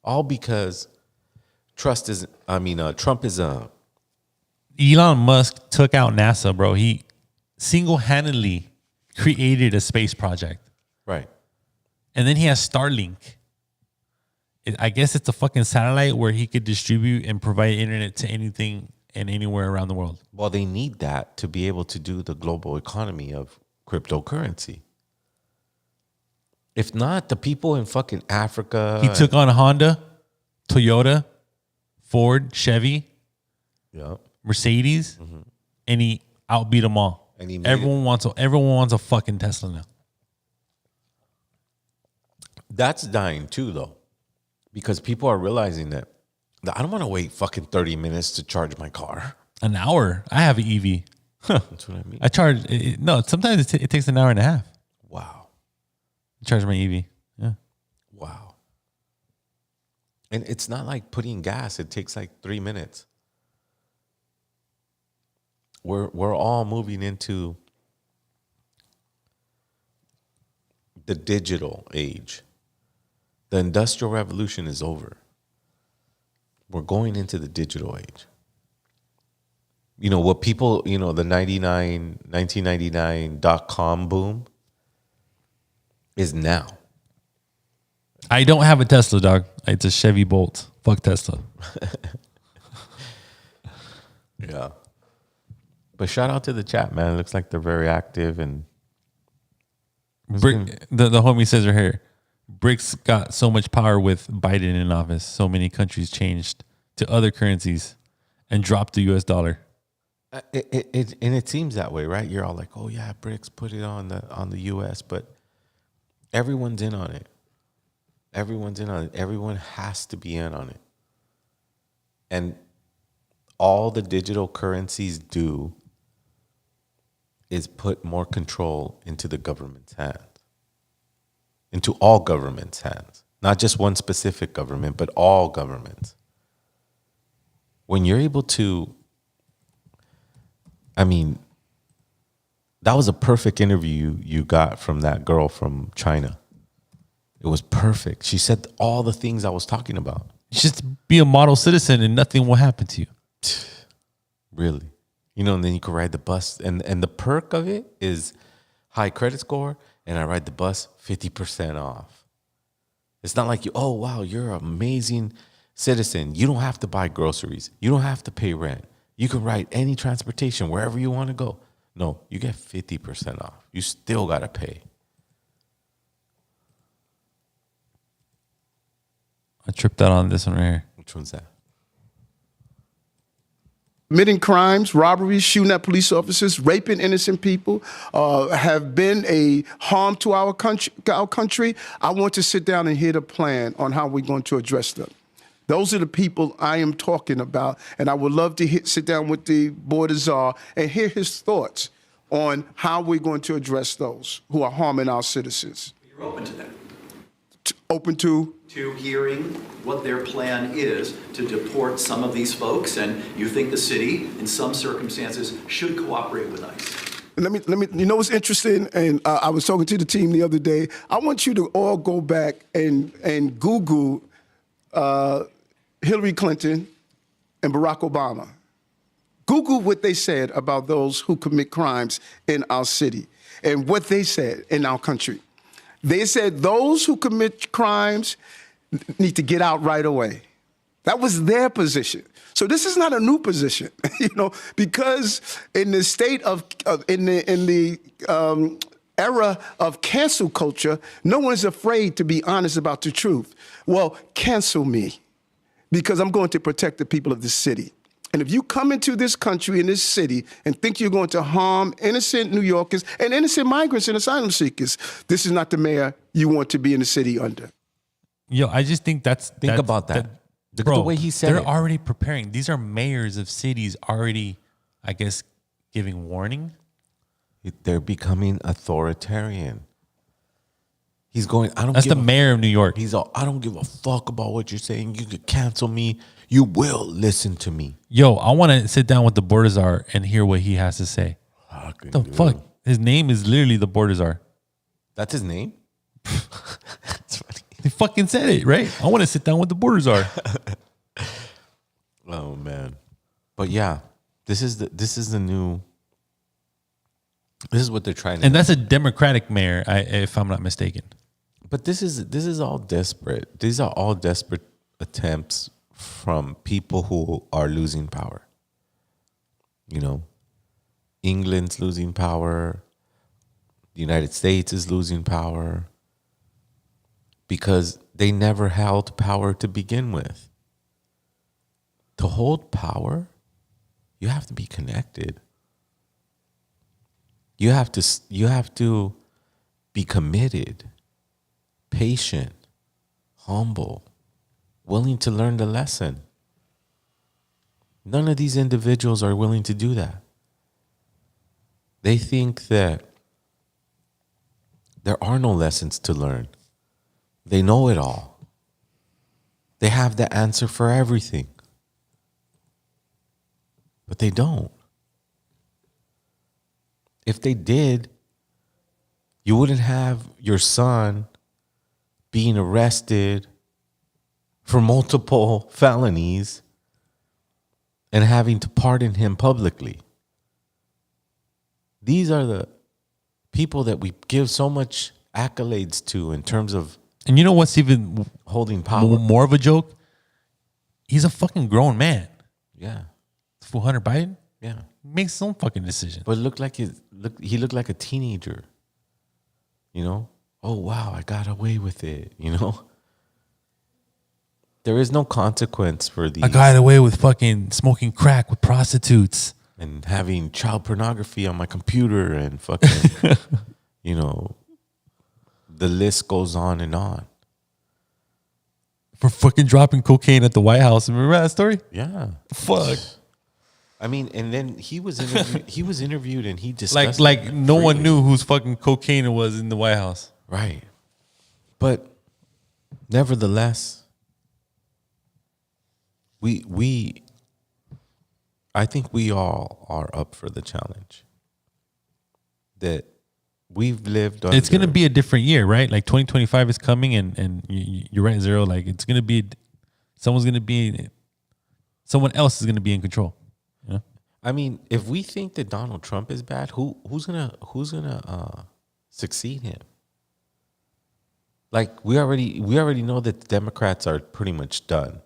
All because Trump is Elon Musk took out NASA, bro. He single-handedly created a space project. Right. And then he has Starlink. I guess it's a fucking satellite where he could distribute and provide internet to anything and anywhere around the world. Well, they need that to be able to do the global economy of cryptocurrency. If not, the people in fucking Africa. He took on Honda, Toyota, Ford, Chevy, Mercedes, and he outbeat them all. And everyone wants a fucking Tesla now. That's dying too, though, because people are realizing that I don't want to wait fucking 30 minutes to charge my car. An hour. I have an EV. That's what I mean. I charge. No, sometimes it takes an hour and a half. Wow. I charge my EV. Yeah. Wow. And it's not like putting gas. It takes like 3 minutes. We're all moving into the digital age. The Industrial Revolution is over. We're going into the digital age. What people, the 1999 boom is now. I don't have a Tesla, dog. It's a Chevy Bolt. Fuck Tesla. Yeah. But shout out to the chat, man. It looks like they're very active and the homie says right here, BRICS got so much power with Biden in office. So many countries changed to other currencies and dropped the US dollar. It seems that way, right? You're all like, oh yeah, BRICS put it on the US, but everyone's in on it. Everyone's in on it. Everyone has to be in on it. And all the digital currencies do is put more control into the government's hands. Into all governments' hands. Not just one specific government, but all governments. When you're able to, that was a perfect interview you got from that girl from China. It was perfect. She said all the things I was talking about. Just be a model citizen and nothing will happen to you. Really? And then you can ride the bus. And the perk of it is high credit score, and I ride the bus 50% off. It's not like oh wow, you're an amazing citizen. You don't have to buy groceries. You don't have to pay rent. You can ride any transportation wherever you want to go. No, you get 50% off. You still got to pay. I tripped out on this one right here. Which one's that? Committing crimes, robberies, shooting at police officers, raping innocent people, have been a harm to our country. I want to sit down and hear the plan on how we're going to address them. Those are the people I am talking about, and I would love to sit down with the Board of Czar and hear his thoughts on how we're going to address those who are harming our citizens. You're open to that? Open to hearing what their plan is to deport some of these folks, and you think the city, in some circumstances, should cooperate with ICE. Let me. You know what's interesting? And I was talking to the team the other day. I want you to all go back and Google Hillary Clinton and Barack Obama. Google what they said about those who commit crimes in our city and what they said in our country. They said those who commit crimes need to get out right away. That was their position. So this is not a new position, because in the state of in the era of cancel culture, no one is afraid to be honest about the truth. Well, cancel me, because I'm going to protect the people of this city. And if you come into this country, in this city, and think you're going to harm innocent New Yorkers and innocent migrants and asylum seekers, this is not the mayor you want to be in the city under. Yo, I just think Think about that. Look bro, at the way he said they're it. already preparing. These are mayors of cities already, I guess, giving warning. They're becoming authoritarian. He's going, That's the mayor of New York. He's all, I don't give a fuck about what you're saying. You could cancel me. You will listen to me. Yo, I want to sit down with the Board of Czar and hear what he has to say. The fuck? His name is literally the Board of Czar. That's his name? That's funny. He fucking said it, right? I want to sit down with the Board of Czar. Oh man. But yeah, this is the new. This is what they're trying to And that's a Democratic mayor, if I'm not mistaken. But this is all desperate. These are all desperate attempts from people who are losing power. England's losing power. The United States is losing power because they never held power to begin with. To hold power, you have to be connected. You have to be committed, patient, humble, willing to learn the lesson. None of these individuals are willing to do that. They think that there are no lessons to learn. They know it all. They have the answer for everything. But they don't. If they did, you wouldn't have your son being arrested for multiple felonies and having to pardon him publicly. These are the people that we give so much accolades to in terms of And you know what's even holding power. more of a joke? He's a fucking grown man. Yeah. For Hunter Biden? Yeah. Makes his own fucking decision. But he looked like a teenager. Oh wow, I got away with it, There is no consequence for these. I got away with fucking smoking crack with prostitutes. And having child pornography on my computer and fucking, the list goes on and on. For fucking dropping cocaine at the White House. Remember that story? Yeah. Fuck. I mean, and then he was interviewed and he discussed like no one knew whose fucking cocaine it was in the White House. Right. But nevertheless, I think we all are up for the challenge. That we've lived under. It's going to be a different year, right? Like 2025 is coming and you're right, Zero. Like it's going to be, someone else is going to be in control. Yeah. I mean, if we think that Donald Trump is bad, who's gonna succeed him? Like we already know that the Democrats are pretty much done.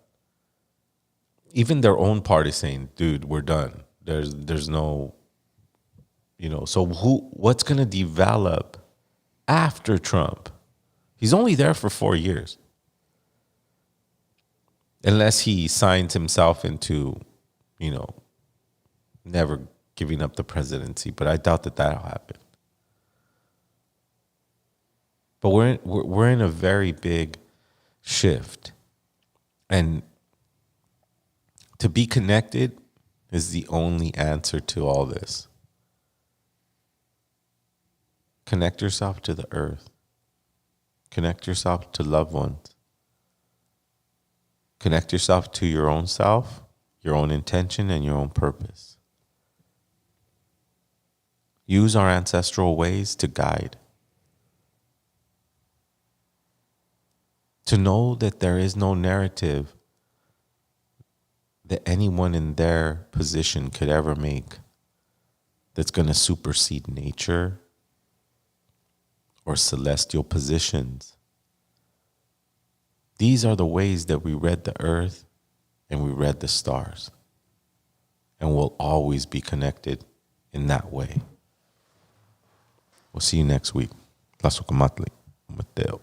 Even their own party saying, dude, we're done. There's no, so what's going to develop after Trump? He's only there for 4 years. Unless he signs himself into, never giving up the presidency. But I doubt that that'll happen. But we're in a very big shift. And to be connected is the only answer to all this. Connect yourself to the earth. Connect yourself to loved ones. Connect yourself to your own self, your own intention, and your own purpose. Use our ancestral ways to guide. To know that there is no narrative that anyone in their position could ever make that's going to supersede nature or celestial positions. These are the ways that we read the earth and we read the stars. And we'll always be connected in that way. We'll see you next week. Tlasucamatli, Mateo.